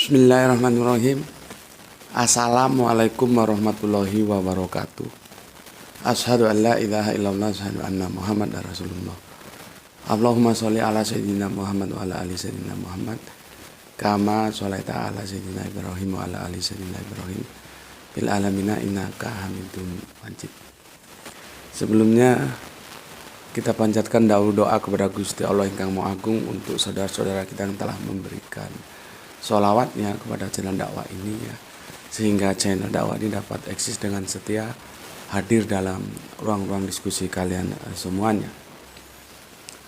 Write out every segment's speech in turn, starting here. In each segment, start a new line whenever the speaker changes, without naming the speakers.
Bismillahirrahmanirrahim. Assalamualaikum warahmatullahi wabarakatuh. Asyhadu an la ilaha illallah, asyhadu anna Muhammadar Rasulullah. Allahumma sholli ala sayyidina Muhammad wa ala ali sayyidina Muhammad. Kama sholaita ala sayyidina Ibrahim wa ala ali sayyidina Ibrahim fil alamina innaka Hamidum Majid. Sebelumnya kita panjatkan dahulu doa kepada Gusti Allah yang Maha Agung untuk saudara-saudara kita yang telah memberikan sholawatnya kepada channel dakwah ini ya, sehingga channel dakwah ini dapat eksis dengan setia hadir dalam ruang-ruang diskusi kalian semuanya.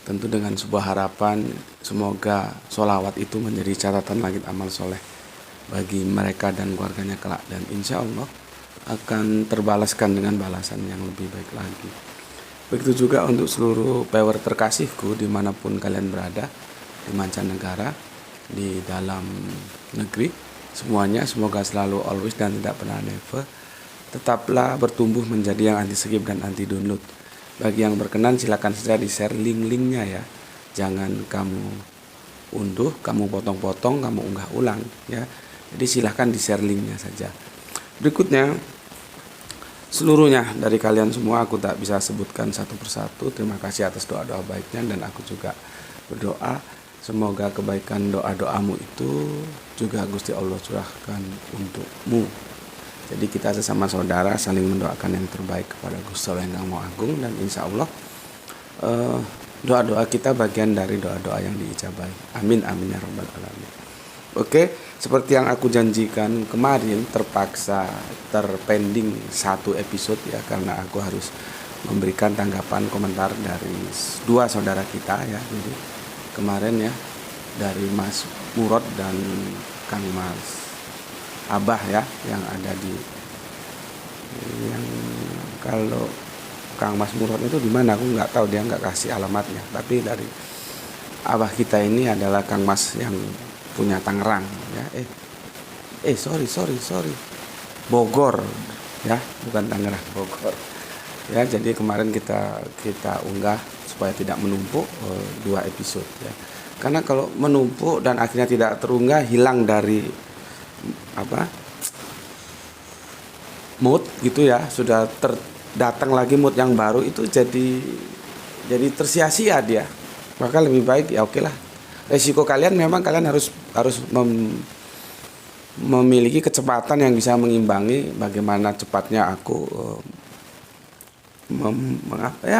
Tentu dengan sebuah harapan semoga sholawat itu menjadi catatan langit amal soleh bagi mereka dan keluarganya kelak, dan insya Allah akan terbalaskan dengan balasan yang lebih baik lagi. Begitu juga untuk seluruh viewer terkasihku dimanapun kalian berada, di mancanegara, di dalam negeri, semuanya semoga selalu always dan tidak pernah never tetaplah bertumbuh menjadi yang anti skip dan anti download. Bagi yang berkenan silakan saja di share link-linknya ya, jangan kamu unduh, kamu potong-potong, kamu unggah ulang ya. Jadi silahkan di share linknya saja. Berikutnya, seluruhnya dari kalian semua aku tak bisa sebutkan satu persatu. Terima kasih atas doa-doa baiknya, dan aku juga berdoa semoga kebaikan doa-doamu itu juga Gusti Allah curahkan untukmu. Jadi kita sesama saudara saling mendoakan yang terbaik kepada Gusti Allah yang Maha Agung, dan insya Allah doa-doa kita bagian dari doa-doa yang diijabahi. Amin amin ya rabbal alamin. Oke, seperti yang aku janjikan kemarin, terpaksa terpending satu episode ya, karena aku harus memberikan tanggapan komentar dari dua saudara kita ya. Jadi kemarin ya, dari Mas Murad dan Kang Mas Abah ya, yang ada di yang, kalau Kang Mas Murad itu di mana aku nggak tahu, dia nggak kasih alamatnya, tapi dari Abah kita ini adalah Kang Mas yang punya Tangerang ya, sorry Bogor ya, bukan Tangerang, Bogor ya. Jadi kemarin kita unggah supaya tidak menumpuk dua episode ya, karena kalau menumpuk dan akhirnya tidak terunggah, hilang dari mood gitu ya, sudah datang lagi mood yang baru, itu jadi tersia-sia dia. Maka lebih baik ya oke lah, resiko kalian memang kalian harus memiliki kecepatan yang bisa mengimbangi bagaimana cepatnya aku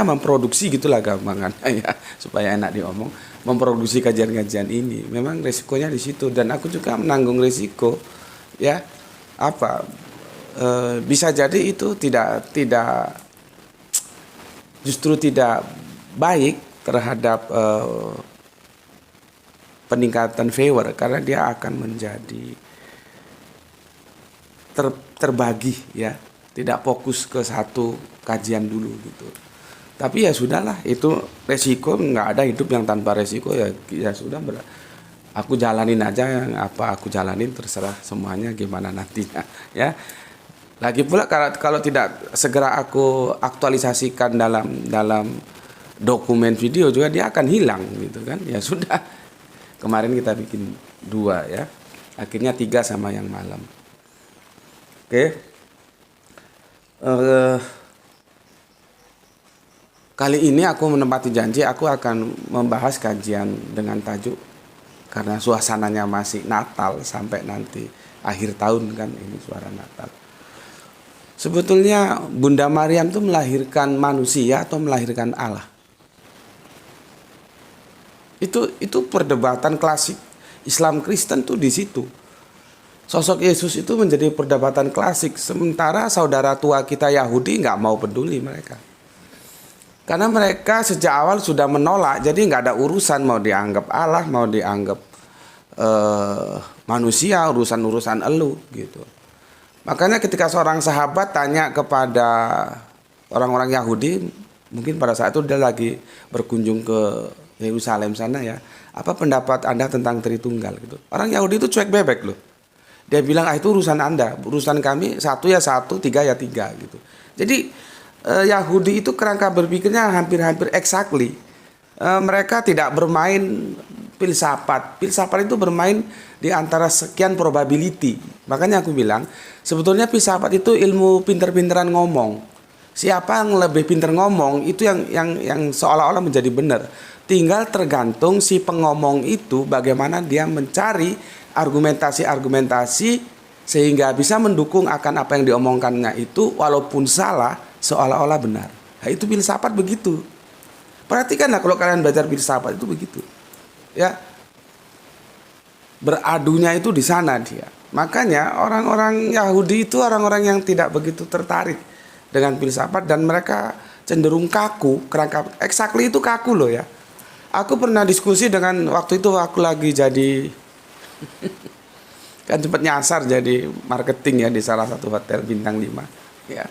memproduksi gitulah gampangannya ya, supaya enak diomong, memproduksi kajian-kajian ini. Memang resikonya di situ, dan aku juga menanggung resiko ya. Bisa jadi itu justru tidak baik terhadap peningkatan viewer, karena dia akan menjadi terbagi ya, tidak fokus ke satu kajian dulu gitu. Tapi ya sudahlah, itu resiko, nggak ada hidup yang tanpa resiko ya sudah, aku jalanin aja, yang apa aku jalanin, terserah semuanya gimana nantinya ya. Lagi pula kalau tidak segera aku aktualisasikan dalam dokumen video juga, dia akan hilang gitu kan. Ya sudah, kemarin kita bikin 2 ya, akhirnya 3 sama yang malam. Oke. Kali ini aku menepati janji, aku akan membahas kajian dengan tajuk, karena suasananya masih Natal sampai nanti akhir tahun kan, ini suara Natal. Sebetulnya Bunda Maryam itu melahirkan manusia atau melahirkan Allah? Itu perdebatan klasik Islam Kristen tuh di situ. Sosok Yesus itu menjadi perdebatan klasik, sementara saudara tua kita Yahudi nggak mau peduli mereka. Karena mereka sejak awal sudah menolak, jadi nggak ada urusan mau dianggap Allah, mau dianggap manusia, urusan elu gitu. Makanya ketika seorang sahabat tanya kepada orang-orang Yahudi, mungkin pada saat itu dia lagi berkunjung ke Yerusalem sana ya, apa pendapat Anda tentang Tritunggal gitu. Orang Yahudi itu cuek bebek loh. Dia bilang, itu urusan Anda, urusan kami 1 ya 1, 3 ya 3 gitu. Jadi Yahudi itu kerangka berpikirnya hampir exactly. Mereka tidak bermain filsafat. Filsafat itu bermain di antara sekian probability. Makanya aku bilang, sebetulnya filsafat itu ilmu pinter-pinteran ngomong. Siapa yang lebih pinter ngomong itu yang seolah-olah menjadi benar. Tinggal tergantung si pengomong itu bagaimana dia mencari argumentasi-argumentasi sehingga bisa mendukung akan apa yang diomongkannya itu walaupun salah seolah-olah benar. Nah, itu filsafat begitu. Perhatikanlah kalau kalian belajar filsafat itu begitu. Ya. Beradunya itu di sana dia. Makanya orang-orang Yahudi itu orang-orang yang tidak begitu tertarik dengan filsafat dan mereka cenderung kaku, kerangka exactly itu kaku loh ya. Aku pernah diskusi dengan waktu itu aku lagi jadi kan sempat nyasar jadi marketing ya di salah satu hotel bintang 5 ya.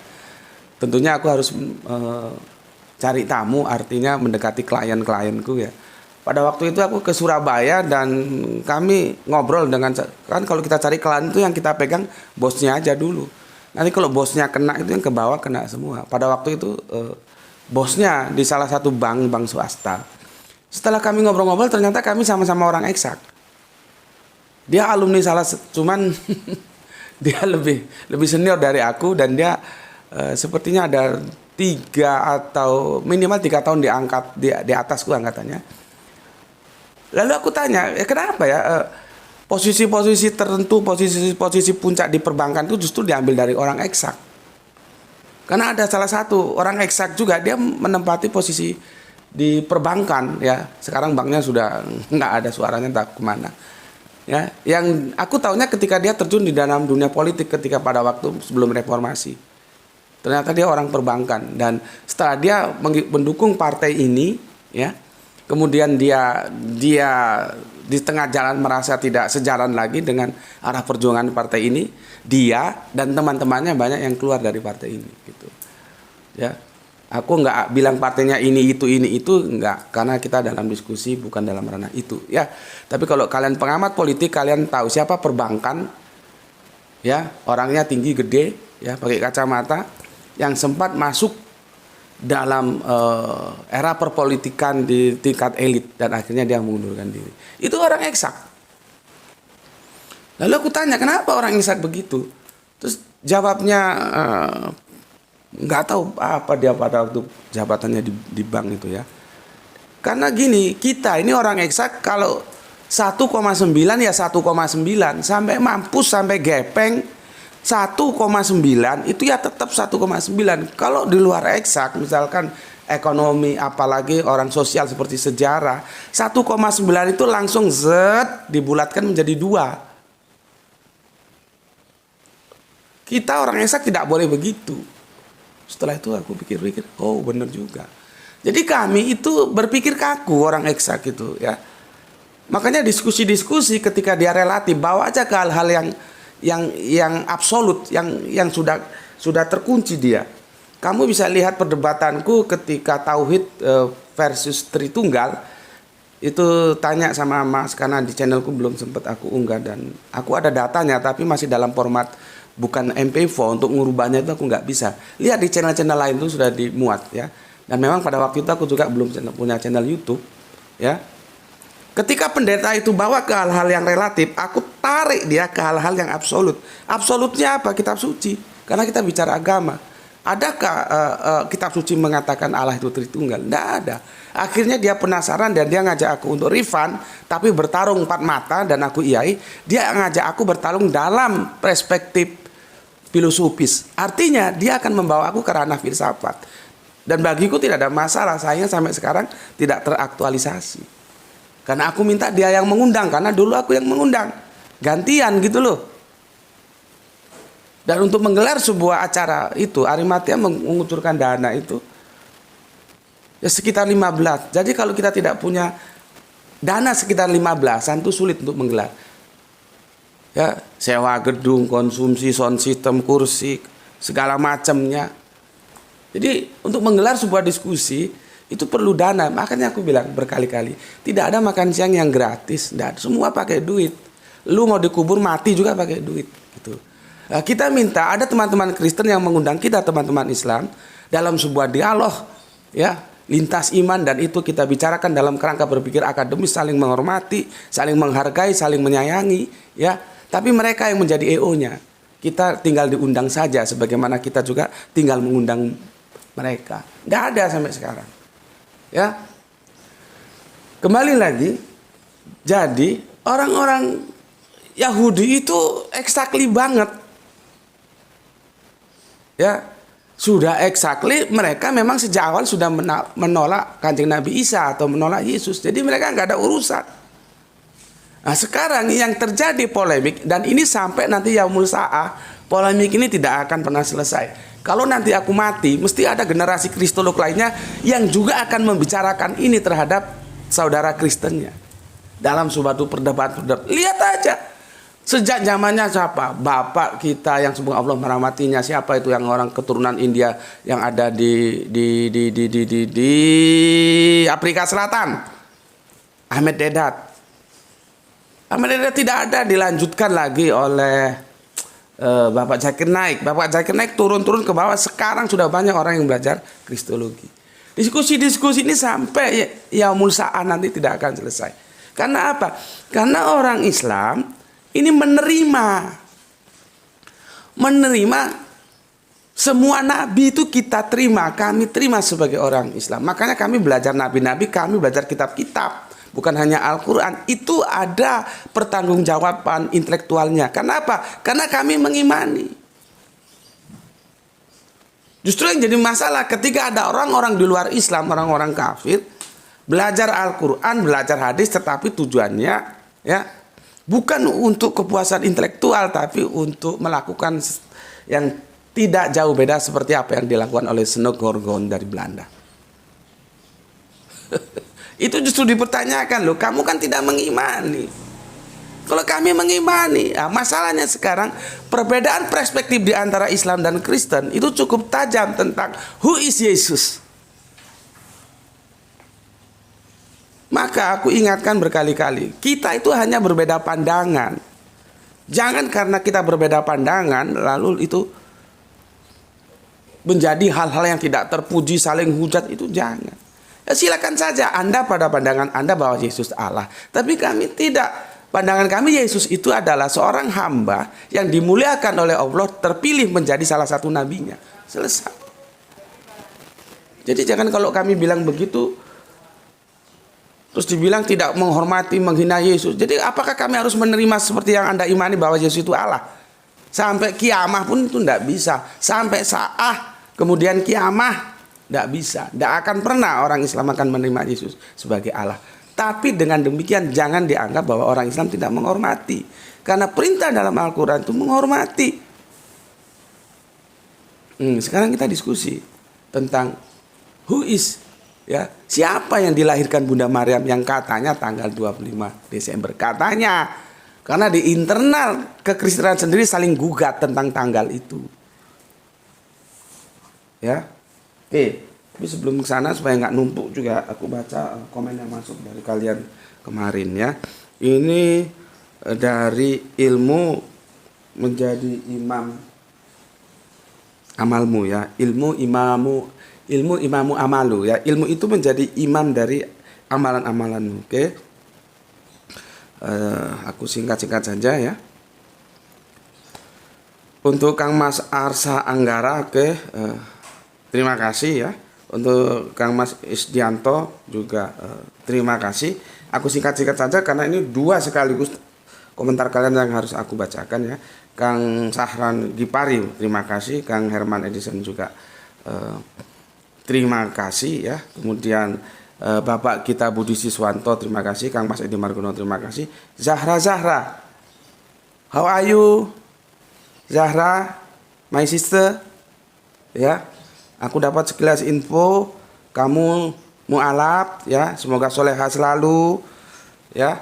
Tentunya aku harus cari tamu, artinya mendekati klien-klienku ya. Pada waktu itu aku ke Surabaya dan kami ngobrol dengan, kan kalau kita cari klien itu yang kita pegang bosnya aja dulu. Nanti kalau bosnya kena itu yang ke bawah kena semua. Pada waktu itu bosnya di salah satu bank swasta. Setelah kami ngobrol-ngobrol ternyata kami sama-sama orang eksak. Dia alumni cuman dia lebih senior dari aku dan dia sepertinya ada 3 atau minimal 3 tahun diangkat di atasku angkatannya. Lalu aku tanya, kenapa ya posisi-posisi tertentu, posisi-posisi puncak di perbankan itu justru diambil dari orang eksak? Karena ada salah satu orang eksak juga dia menempati posisi di perbankan ya. Sekarang banknya sudah nggak ada suaranya entah kemana. Ya, yang aku tahunya ketika dia terjun di dalam dunia politik ketika pada waktu sebelum reformasi. Ternyata dia orang perbankan dan setelah dia mendukung partai ini ya, kemudian dia di tengah jalan merasa tidak sejalan lagi dengan arah perjuangan partai ini, dia dan teman-temannya banyak yang keluar dari partai ini gitu. Ya. Aku nggak bilang partainya ini itu nggak, karena kita dalam diskusi bukan dalam ranah itu ya. Tapi kalau kalian pengamat politik kalian tahu siapa perbankan ya, orangnya tinggi gede ya, pakai kacamata yang sempat masuk dalam era perpolitikan di tingkat elit dan akhirnya dia mengundurkan diri. Itu orang eksak. Lalu aku tanya kenapa orang eksak begitu? Terus jawabnya nggak tahu apa dia pada waktu jabatannya di bank itu ya. Karena gini, kita ini orang eksak kalau 1,9 ya 1,9 sampai mampus sampai gepeng 1,9 itu ya tetap 1,9. Kalau di luar eksak misalkan ekonomi apalagi orang sosial seperti sejarah 1,9 itu langsung dibulatkan menjadi 2. Kita orang eksak tidak boleh begitu. Setelah itu aku pikir-pikir, oh benar juga. Jadi kami itu berpikir kaku orang eksak itu ya. Makanya diskusi-diskusi ketika dia relatif bawa aja ke hal-hal yang absolut, yang sudah terkunci dia. Kamu bisa lihat perdebatanku ketika tauhid versus Tritunggal. Itu tanya sama Mas karena di channelku belum sempat aku unggah dan aku ada datanya tapi masih dalam format bukan MP4, untuk ngurubahnya itu aku nggak bisa. Lihat di channel-channel lain itu sudah dimuat ya. Dan memang pada waktu itu aku juga belum punya channel YouTube ya. Ketika pendeta itu bawa ke hal-hal yang relatif, aku tarik dia ke hal-hal yang absolut. Absolutnya apa? Kitab suci. Karena kita bicara agama. Adakah kitab suci mengatakan Allah itu Tritunggal? Tidak ada. Akhirnya dia penasaran dan dia ngajak aku untuk refund, tapi bertarung 4 mata dan aku iyai. Dia ngajak aku bertarung dalam perspektif filosofis. Artinya dia akan membawa aku ke ranah filsafat. Dan bagiku tidak ada masalah, sayangnya sampai sekarang tidak teraktualisasi. Karena aku minta dia yang mengundang, karena dulu aku yang mengundang. Gantian gitu loh. Dan untuk menggelar sebuah acara itu, Arimatea mengucurkan dana itu ya sekitar 15. Jadi kalau kita tidak punya dana sekitar 15-an itu sulit untuk menggelar. Ya, sewa gedung, konsumsi sound system, kursi, segala macamnya. Jadi untuk menggelar sebuah diskusi itu perlu dana. Makanya aku bilang berkali-kali, tidak ada makan siang yang gratis. Tidak, semua pakai duit. Lu mau dikubur mati juga pakai duit. Gitu. Nah, kita minta ada teman-teman Kristen yang mengundang kita teman-teman Islam dalam sebuah dialog, ya, lintas iman, dan itu kita bicarakan dalam kerangka berpikir akademis, saling menghormati, saling menghargai, saling menyayangi, ya. Tapi mereka yang menjadi EO-nya, kita tinggal diundang saja, sebagaimana kita juga tinggal mengundang mereka. Nggak ada sampai sekarang, ya. Kembali lagi, jadi orang-orang Yahudi itu exactly banget, ya. Sudah exactly, mereka memang sejak awal sudah menolak Kanjeng Nabi Isa atau menolak Yesus. Jadi mereka nggak ada urusan. Nah sekarang yang terjadi polemik, dan ini sampai nanti yaumul sa'ah, polemik ini tidak akan pernah selesai. Kalau nanti aku mati, mesti ada generasi kristolog lainnya yang juga akan membicarakan ini terhadap saudara Kristennya. Dalam suatu perdebatan. Lihat aja. Sejak zamannya siapa? Bapak kita yang semoga Allah merahmatinya, siapa itu yang orang keturunan India yang ada di Afrika Selatan? Ahmed Deedat. Ahmed Deedat tidak ada, dilanjutkan lagi oleh Bapak Zakir Naik. Bapak Zakir Naik turun-turun ke bawah. Sekarang sudah banyak orang yang belajar kristologi. Diskusi-diskusi ini sampai yaumul sa'ah nanti tidak akan selesai. Karena apa? Karena orang Islam ini menerima semua nabi itu kita terima, kami terima sebagai orang Islam. Makanya kami belajar nabi-nabi, kami belajar kitab-kitab, bukan hanya Al-Quran. Itu ada pertanggungjawaban intelektualnya. Kenapa? Karena kami mengimani. Justru yang jadi masalah ketika ada orang-orang di luar Islam, orang-orang kafir, belajar Al-Quran, belajar hadis, tetapi tujuannya ya bukan untuk kepuasan intelektual, tapi untuk melakukan yang tidak jauh beda seperti apa yang dilakukan oleh Snoek Gorgon dari Belanda. Itu justru dipertanyakan, loh, kamu kan tidak mengimani. Kalau kami mengimani, nah, masalahnya sekarang perbedaan perspektif di antara Islam dan Kristen itu cukup tajam tentang who is Yesus. Maka aku ingatkan berkali-kali, kita itu hanya berbeda pandangan. Jangan karena kita berbeda pandangan lalu itu menjadi hal-hal yang tidak terpuji, saling hujat, itu jangan. Ya, silakan saja Anda pada pandangan Anda bahwa Yesus Allah, tapi kami tidak. Pandangan kami Yesus itu adalah seorang hamba yang dimuliakan oleh Allah, terpilih menjadi salah satu nabinya. Selesai. Jadi jangan kalau kami bilang begitu terus dibilang tidak menghormati, menghina Yesus. Jadi apakah kami harus menerima seperti yang Anda imani bahwa Yesus itu Allah? Sampai kiamah pun itu tidak bisa. Sampai sa'ah kemudian kiamah tidak bisa. Tidak akan pernah orang Islam akan menerima Yesus sebagai Allah. Tapi dengan demikian jangan dianggap bahwa orang Islam tidak menghormati. Karena perintah dalam Al-Quran itu menghormati. Sekarang kita diskusi tentang who is, ya, siapa yang dilahirkan Bunda Maryam yang katanya tanggal 25 Desember. Katanya. Karena di internal kekristenan sendiri saling gugat tentang tanggal itu. Ya. Oke. Tapi sebelum ke sana supaya nggak numpuk juga aku baca komen yang masuk dari kalian kemarin ya. Ini dari ilmu menjadi imam amalmu ya. Ilmu imamu amalu ya. Ilmu itu menjadi imam dari amalan-amalanmu. Oke. Aku singkat-singkat saja ya. Untuk Kang Mas Arsa Anggara, oke. Terima kasih ya. Untuk Kang Mas Isdianto juga terima kasih. Aku singkat-singkat saja karena ini dua sekaligus komentar kalian yang harus aku bacakan ya. Kang Sahran Gipari terima kasih. Kang Herman Edison juga terima kasih ya. Kemudian Bapak kita Budi Siswanto terima kasih. Kang Mas Edi Margono terima kasih. Zahra, how are you? Zahra, my sister, ya. Aku dapat sekilas info, kamu mu'alaf ya, semoga soleha selalu ya.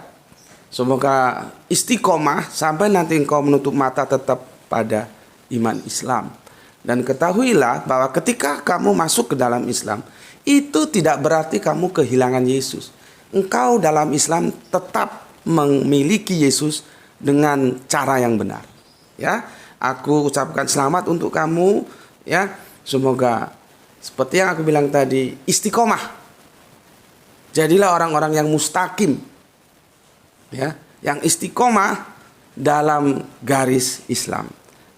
Semoga istiqomah sampai nanti engkau menutup mata tetap pada iman Islam. Dan ketahuilah bahwa ketika kamu masuk ke dalam Islam, itu tidak berarti kamu kehilangan Yesus. Engkau dalam Islam tetap memiliki Yesus dengan cara yang benar. Ya, aku ucapkan selamat untuk kamu ya. Semoga Seperti yang aku bilang tadi, istiqomah. Jadilah orang-orang yang mustaqim, ya, yang istiqomah dalam garis Islam.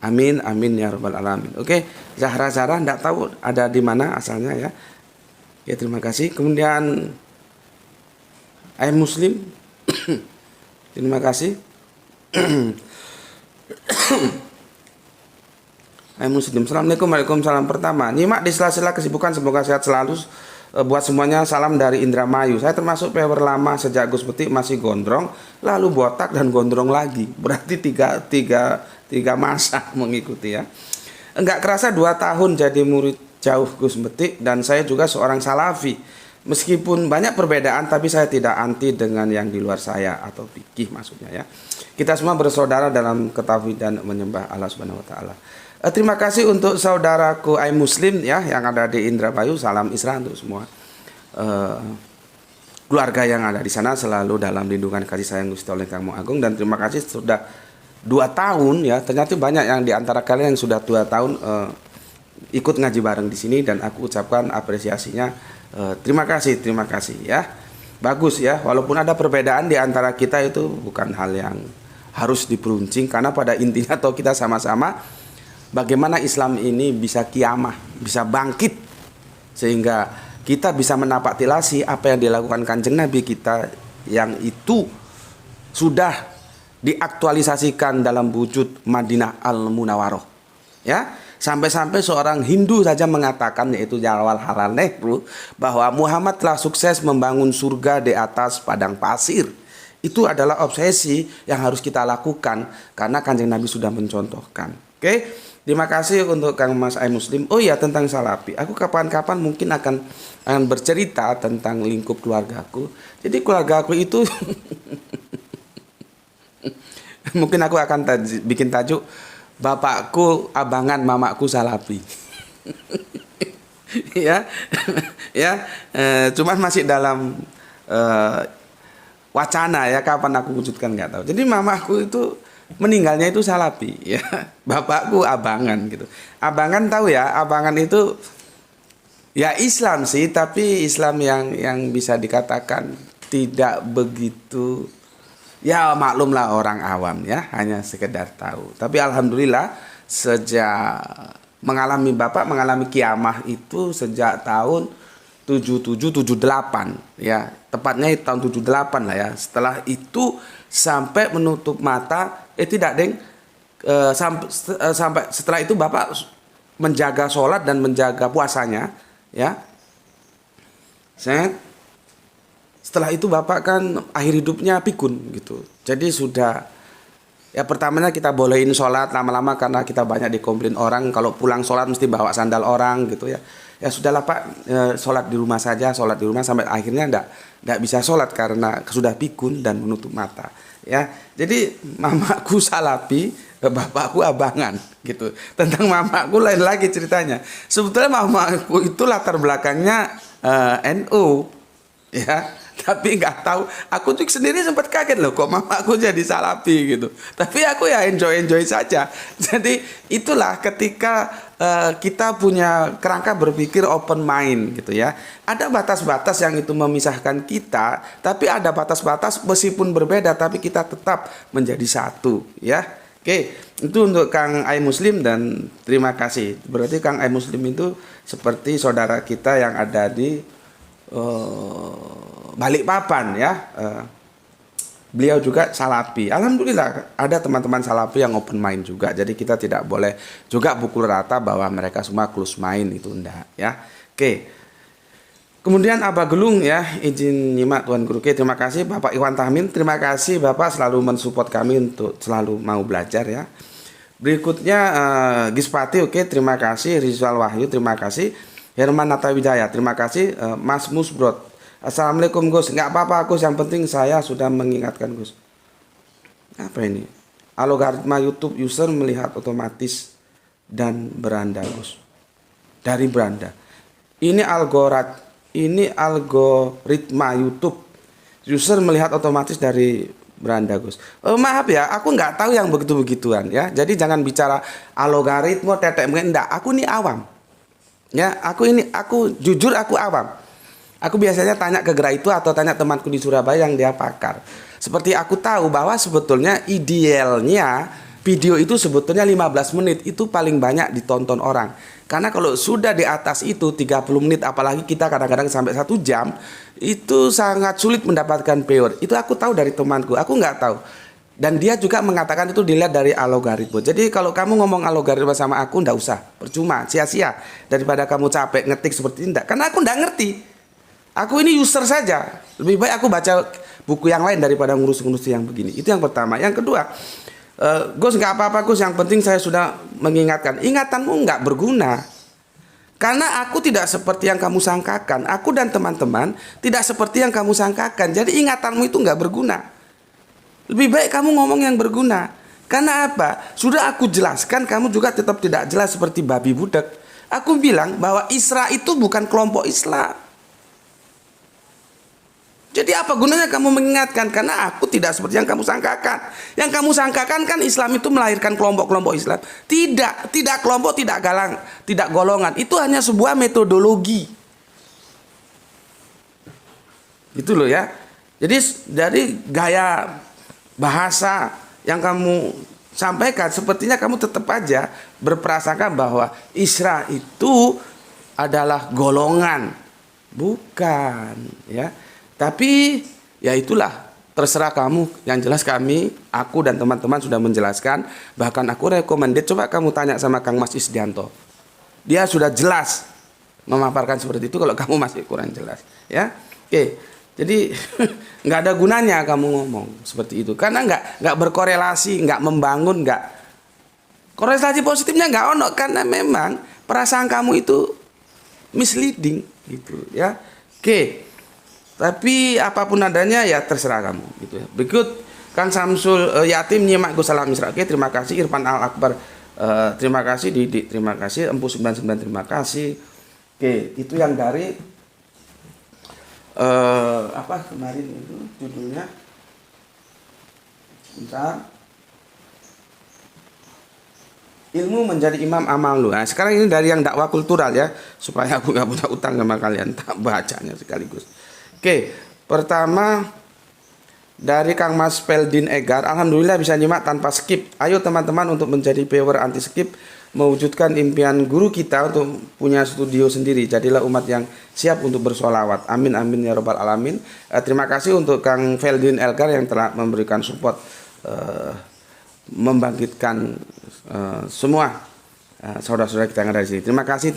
Amin, amin ya rabbal alamin. Oke, Zahra enggak tahu ada di mana asalnya ya. Ya, terima kasih. Kemudian Muslim, terima kasih. Muslim. Assalamualaikum. Waalaikumsalam. Pertama, nyimak di sela-sela kesibukan, semoga sehat selalu. Buat semuanya salam dari Indramayu. Saya termasuk viewer lama sejak Gus Peti masih gondrong, lalu botak dan gondrong lagi. Berarti tiga masa mengikuti ya. Enggak kerasa 2 tahun jadi murid jauh Gus Peti, dan saya juga seorang salafi. Meskipun banyak perbedaan, tapi saya tidak anti dengan yang di luar saya, atau fikih maksudnya ya. Kita semua bersaudara dalam ketauhidan menyembah Allah Subhanahu wa taala. Terima kasih untuk saudaraku Muslim ya yang ada di Indramayu. Salam Isra untuk semua keluarga yang ada di sana, selalu dalam lindungan kasih sayang Gusti Allah yang Maha Agung. Dan terima kasih sudah 2 tahun ya. Ternyata banyak yang di antara kalian yang sudah 2 tahun ikut ngaji bareng di sini, dan aku ucapkan apresiasinya. Terima kasih ya. Bagus ya, walaupun ada perbedaan di antara kita, itu bukan hal yang harus diperuncing, karena pada intinya atau kita sama-sama bagaimana Islam ini bisa kiamah, bisa bangkit, sehingga kita bisa menapak tilasi apa yang dilakukan Kanjeng Nabi kita, yang itu sudah diaktualisasikan dalam wujud Madinah Al-Munawwaroh ya. Sampai-sampai seorang Hindu saja mengatakan, yaitu Jawaharlal Nehru, bahwa Muhammad telah sukses membangun surga di atas padang pasir. Itu adalah obsesi yang harus kita lakukan, karena Kanjeng Nabi sudah mencontohkan. Oke, terima kasih untuk Kang Mas Muslim. Oh ya, tentang salafi, aku kapan-kapan mungkin akan bercerita tentang lingkup keluargaku. Jadi keluargaku itu mungkin aku akan bikin tajuk, bapakku abangan, mamaku salafi. Cuman masih dalam wacana ya, kapan aku wujudkan nggak tahu. Jadi mamaku itu meninggalnya itu salafi ya, bapakku abangan gitu. Abangan tahu ya, abangan itu ya Islam sih, tapi Islam yang bisa dikatakan tidak begitu. Ya maklumlah orang awam ya, hanya sekedar tahu. Tapi alhamdulillah sejak bapak mengalami kiamah itu sejak tahun 77-78 ya. Tepatnya tahun 78 lah ya. Setelah itu sampai menutup mata, sampai setelah itu bapak menjaga sholat dan menjaga puasanya ya. Setelah itu bapak kan akhir hidupnya pikun gitu. Jadi sudah ya, pertamanya kita bolehin sholat lama-lama karena kita banyak dikomplain orang kalau pulang sholat mesti bawa sandal orang gitu ya. Ya sudahlah Pak, sholat di rumah saja, sholat di rumah, sampai akhirnya enggak bisa sholat karena sudah pikun dan menutup mata ya. Jadi mamaku salafi, bapakku abangan gitu. Tentang mamaku lain lagi ceritanya. Sebetulnya mamaku itu latar belakangnya NU ya. Tapi nggak tahu, aku tuh sendiri sempat kaget loh, kok mamaku jadi salafi gitu. Tapi aku ya enjoy saja. Jadi itulah ketika kita punya kerangka berpikir open mind gitu ya. Ada batas-batas yang itu memisahkan kita, tapi ada batas-batas meskipun berbeda tapi kita tetap menjadi satu ya. Oke, itu untuk Kang Muslim, dan terima kasih. Berarti Kang Muslim itu seperti saudara kita yang ada di Balikpapan ya. Beliau juga salafi. Alhamdulillah ada teman-teman salafi yang open mind juga. Jadi kita tidak boleh juga pukul rata bahwa mereka semua close mind, itu enggak ya. Oke. Kemudian Abah Gelung ya, izin nyimak Tuan Guru. Oke, terima kasih Bapak Iwan Tahmin. Terima kasih Bapak selalu mensupport kami untuk selalu mau belajar ya. Berikutnya Gispati, oke, terima kasih. Rizal Wahyu, terima kasih. Herman Natawijaya, terima kasih. Mas Musbrod, assalamualaikum Gus. Nggak apa-apa Gus, yang penting saya sudah mengingatkan Gus. Apa ini? Algoritma YouTube user melihat otomatis dan beranda Gus. Dari beranda. Ini algoritma YouTube user melihat otomatis dari beranda Gus. Maaf ya, aku nggak tahu yang begitu-begituan ya. Jadi jangan bicara algoritma tetek enggak. Aku ini awam. Ya, aku jujur aku awam. Aku biasanya tanya ke gerai itu atau tanya temanku di Surabaya yang dia pakar. Seperti aku tahu bahwa sebetulnya idealnya video itu sebetulnya 15 menit itu paling banyak ditonton orang. Karena kalau sudah di atas itu 30 menit apalagi kita kadang-kadang sampai 1 jam itu sangat sulit mendapatkan viewer. Itu aku tahu dari temanku. Aku nggak tahu. Dan dia juga mengatakan itu dilihat dari algoritma. Jadi kalau kamu ngomong algoritma sama aku ndak usah, percuma, sia-sia. Daripada kamu capek ngetik seperti ini, karena aku ndak ngerti. Aku ini user saja. Lebih baik aku baca buku yang lain daripada ngurus-ngurus yang begini. Itu yang pertama. Yang kedua, Gus nggak apa-apa Gus. Yang penting saya sudah mengingatkan. Ingatanmu nggak berguna. Karena aku tidak seperti yang kamu sangkakan. Aku dan teman-teman tidak seperti yang kamu sangkakan. Jadi ingatanmu itu nggak berguna. Lebih baik kamu ngomong yang berguna. Karena apa? Sudah aku jelaskan, kamu juga tetap tidak jelas seperti babi budak. Aku bilang bahwa Isra itu bukan kelompok Islam. Jadi apa gunanya kamu mengingatkan? Karena aku tidak seperti yang kamu sangkakan. Yang kamu sangkakan kan Islam itu melahirkan kelompok-kelompok Islam. Tidak kelompok, tidak golongan. Itu hanya sebuah metodologi. Gitu loh ya. Jadi dari gaya bahasa yang kamu sampaikan sepertinya kamu tetap aja berprasangka bahwa Isra itu adalah golongan. Bukan, ya. Tapi ya itulah, terserah kamu. Yang jelas aku dan teman-teman sudah menjelaskan. Bahkan aku recommended, coba kamu tanya sama Kang Mas Isdianto. Dia sudah jelas memaparkan seperti itu. Kalau kamu masih kurang jelas, ya. Oke. Jadi nggak ada gunanya kamu ngomong seperti itu karena nggak berkorelasi, nggak membangun, nggak korelasi positifnya nggak ono karena memang perasaan kamu itu misleading gitu ya. Oke, tapi apapun adanya ya terserah kamu gitu ya. Berikut Kang Samsul Yatim nyimak Gus Salam Isra. Oke, terima kasih Irfan Al Akbar, terima kasih Didik, terima kasih Empu 99, terima kasih. Oke, itu yang dari apa kemarin itu judulnya, bentar, ilmu menjadi imam amal lu. Nah, sekarang ini dari yang dakwah kultural ya, supaya aku nggak punya utang sama kalian, tak bacanya sekaligus. Oke, pertama dari Kang Mas Peldin Egar, alhamdulillah bisa nyimak tanpa skip. Ayo teman-teman untuk menjadi viewer anti skip, mewujudkan impian guru kita untuk punya studio sendiri. Jadilah umat yang siap untuk bersolawat. Amin amin ya robbal alamin. Terima kasih untuk Kang Feldin Elgar yang telah memberikan support, membangkitkan semua saudara-saudara kita yang ada di sini. Terima kasih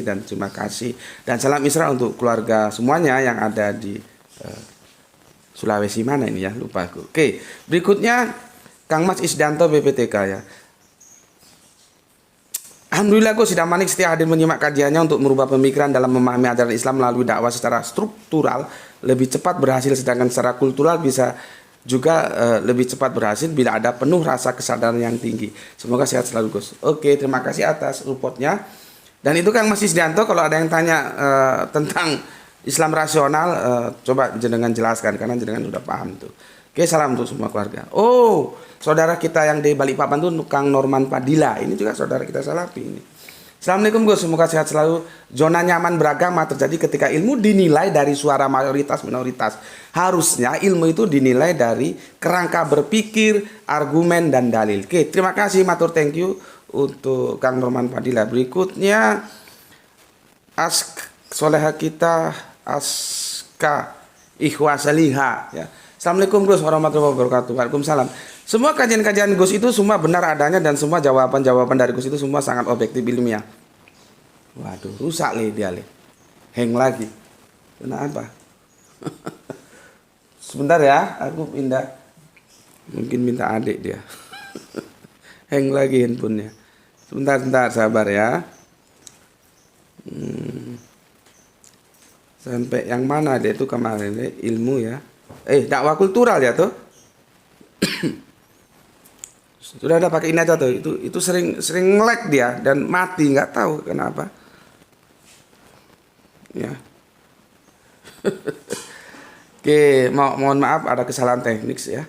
dan terima kasih. Dan salam Isra untuk keluarga semuanya yang ada di Sulawesi mana ini ya, lupa aku. Oke, berikutnya Kang Mas Isdianto BPTK ya. Alhamdulillah aku sidang manik setia hadir menyimak kajiannya untuk merubah pemikiran dalam memahami ajaran Islam melalui dakwah secara struktural lebih cepat berhasil, sedangkan secara kultural bisa juga lebih cepat berhasil bila ada penuh rasa kesadaran yang tinggi. Semoga sehat selalu Gus. Oke, terima kasih atas reportnya. Dan itu Kang Mas Isdianto, kalau ada yang tanya tentang Islam rasional, coba jenengan jelaskan karena jenengan sudah paham tuh. Oke, salam untuk semua keluarga. Oh, saudara kita yang di Balikpapan tuh Kang Norman Padilla. Ini juga saudara kita Salafi ini. Assalamualaikum Gus, semoga sehat selalu. Zona nyaman beragama terjadi ketika ilmu dinilai dari suara mayoritas minoritas. Harusnya ilmu itu dinilai dari kerangka berpikir, argumen dan dalil. Oke, terima kasih matur, thank you untuk Kang Norman Padilla. Berikutnya soleha kita Aska Ikhwasaliha ya. Assalamualaikum Gus warahmatullahi wabarakatuh. Waalaikumsalam. Semua kajian-kajian Gus itu semua benar adanya dan semua jawaban-jawaban dari Gus itu semua sangat objektif ilmiah. Waduh, rusak dia hang lagi. Kenapa? Sebentar ya, aku pindah. Mungkin minta adik dia. Hang lagi handphonenya. Sebentar, sabar ya. Sampai yang mana dia itu kemarin ilmu ya. Dakwah kultural ya tuh. Sudah ada pakai ini aja tuh. Itu sering nge-lag dia dan mati, nggak tahu kenapa. Ya. Oke, mohon maaf ada kesalahan teknis ya.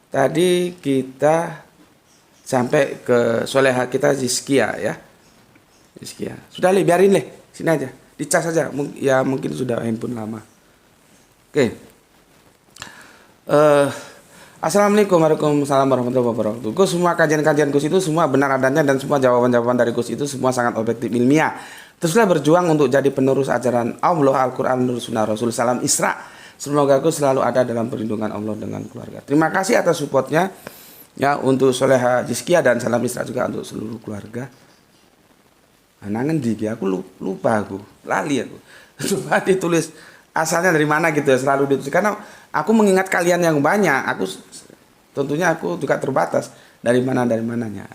Tadi kita sampai ke soleha kita Ziskia ya. Ziskia. Sudah biarin Sini aja, dicas aja. Ya mungkin sudah handphone lama. Oke. Assalamualaikum warahmatullahi wabarakatuh. Gus, semua kajian-kajian Gus itu semua benar adanya dan semua jawaban-jawaban dari Gus itu semua sangat objektif ilmiah. Teruslah berjuang untuk jadi penerus ajaran Allah, Al-Quran, Nur Sunnah Rasul Salam Isra. Semoga Gus selalu ada dalam perlindungan Allah dengan keluarga. Terima kasih atas supportnya ya untuk Soleha Jiskia dan Salam Isra juga untuk seluruh keluarga. Nangan digi, aku lupa aku, lali aku. Coba ditulis asalnya dari mana gitu ya, selalu ditulis karena aku mengingat kalian yang banyak, tentunya aku juga terbatas dari mananya.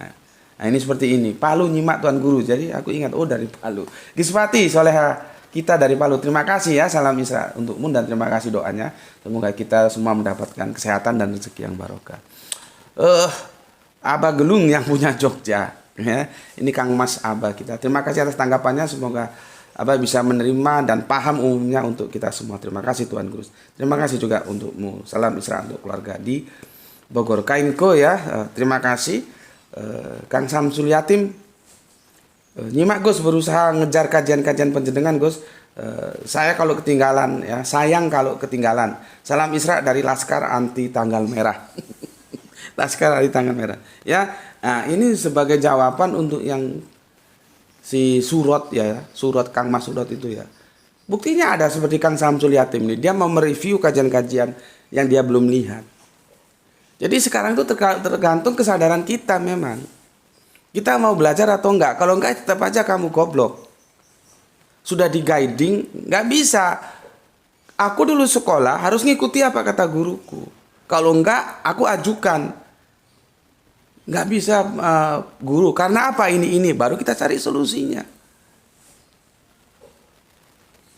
Nah ini seperti ini, Palu nyimak Tuan Guru, jadi aku ingat dari Palu. Giswati Soleha kita dari Palu, terima kasih ya, salam Isra untukmu dan terima kasih doanya. Semoga kita semua mendapatkan kesehatan dan rezeki yang barokah. Abah Gelung yang punya Jogja, ya. Ini Kang Mas Abah kita. Terima kasih atas tanggapannya, semoga Abah bisa menerima dan paham umumnya untuk kita semua. Terima kasih Tuan Guru. Terima kasih juga untukmu. Salam Isra untuk keluarga di Bogor. Kainko ya, terima kasih. Kang Samsul Yatim, nyimak Gus, berusaha ngejar kajian-kajian penjenengan Gus. Saya kalau ketinggalan ya, sayang kalau ketinggalan. Salam Isra dari Laskar Anti Tanggal Merah. Laskar Anti Tanggal Merah. Ya, nah, ini sebagai jawaban untuk yang si Surot ya, Surot Kang Mas Surot itu ya. Buktinya ada seperti Kang Samsul Yatim ini, dia mau mereview kajian-kajian yang dia belum lihat. Jadi sekarang itu tergantung kesadaran kita memang. Kita mau belajar atau enggak. Kalau enggak tetap aja kamu goblok. Sudah di guiding, nggak bisa. Aku dulu sekolah harus ngikuti apa kata guruku. Kalau enggak, aku ajukan. Nggak bisa guru, karena apa ini baru kita cari solusinya.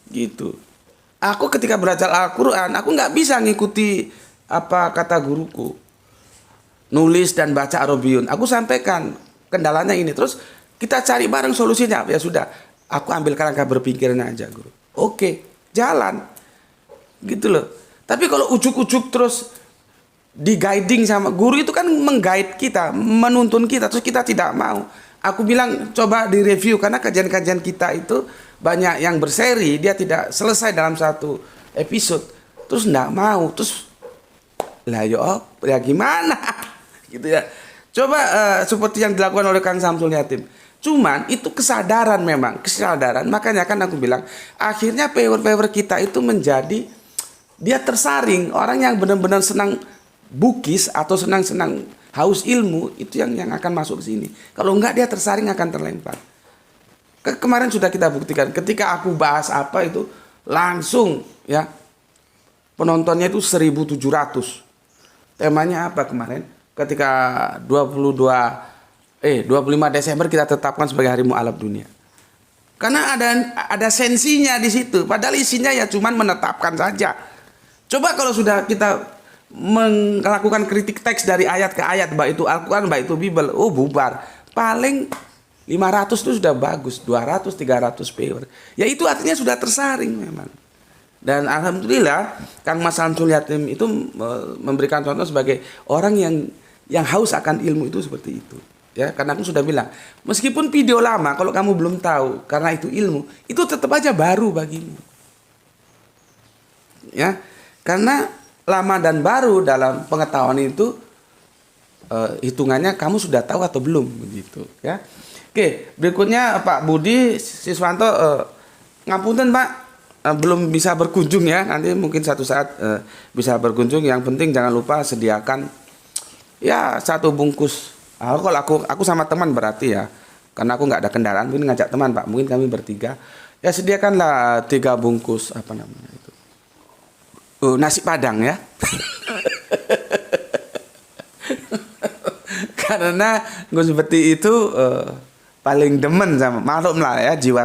Gitu. Aku ketika belajar Al-Quran, aku nggak bisa ngikuti apa kata guruku. Nulis dan baca Arabiyun. Aku sampaikan kendalanya ini. Terus kita cari bareng solusinya. Ya sudah, aku ambil kerangka berpikirnya aja guru. Oke, jalan. Gitu loh. Tapi kalau ujuk-ujuk terus di guiding sama guru itu kan mengguide kita, menuntun kita, terus kita tidak mau. Aku bilang coba direview karena kajian-kajian kita itu banyak yang berseri, dia tidak selesai dalam satu episode, terus tidak mau, terus lah ya gimana gitu ya. Coba seperti yang dilakukan oleh Kang Samsul Yatim. Cuman itu kesadaran memang, kesadaran. Makanya kan aku bilang akhirnya viewer-viewer kita itu menjadi dia tersaring, orang yang benar-benar senang bukis atau senang-senang haus ilmu itu yang akan masuk ke sini. Kalau enggak dia tersaring akan terlempar. Kemarin sudah kita buktikan ketika aku bahas apa itu langsung ya penontonnya itu 1.700. Temanya apa kemarin? Ketika 25 Desember kita tetapkan sebagai Hari Mu'alaf Dunia. Karena ada sensinya di situ. Padahal isinya ya cuman menetapkan saja. Coba kalau sudah kita melakukan kritik teks dari ayat ke ayat, baik itu Al-Quran, baik itu Bible, bubar. Paling 500 itu sudah bagus, 200, 300 viewer. Ya itu artinya sudah tersaring memang. Dan alhamdulillah Kang Mas Samsul Yatim itu memberikan contoh sebagai orang yang haus akan ilmu itu seperti itu. Ya, karena aku sudah bilang, meskipun video lama kalau kamu belum tahu karena itu ilmu, itu tetap aja baru bagimu. Ya, karena lama dan baru dalam pengetahuan itu hitungannya kamu sudah tahu atau belum begitu ya. Oke, berikutnya Pak Budi Siswanto, ngapunten Pak, belum bisa berkunjung ya, nanti mungkin satu saat bisa berkunjung. Yang penting jangan lupa sediakan ya 1 bungkus. Kalau aku sama teman berarti ya, karena aku nggak ada kendaraan, mungkin ngajak teman Pak, mungkin kami bertiga ya, sediakanlah 3 bungkus apa namanya itu, nasi Padang ya. Karena gue seperti itu paling demen sama, maklum lah ya, jiwa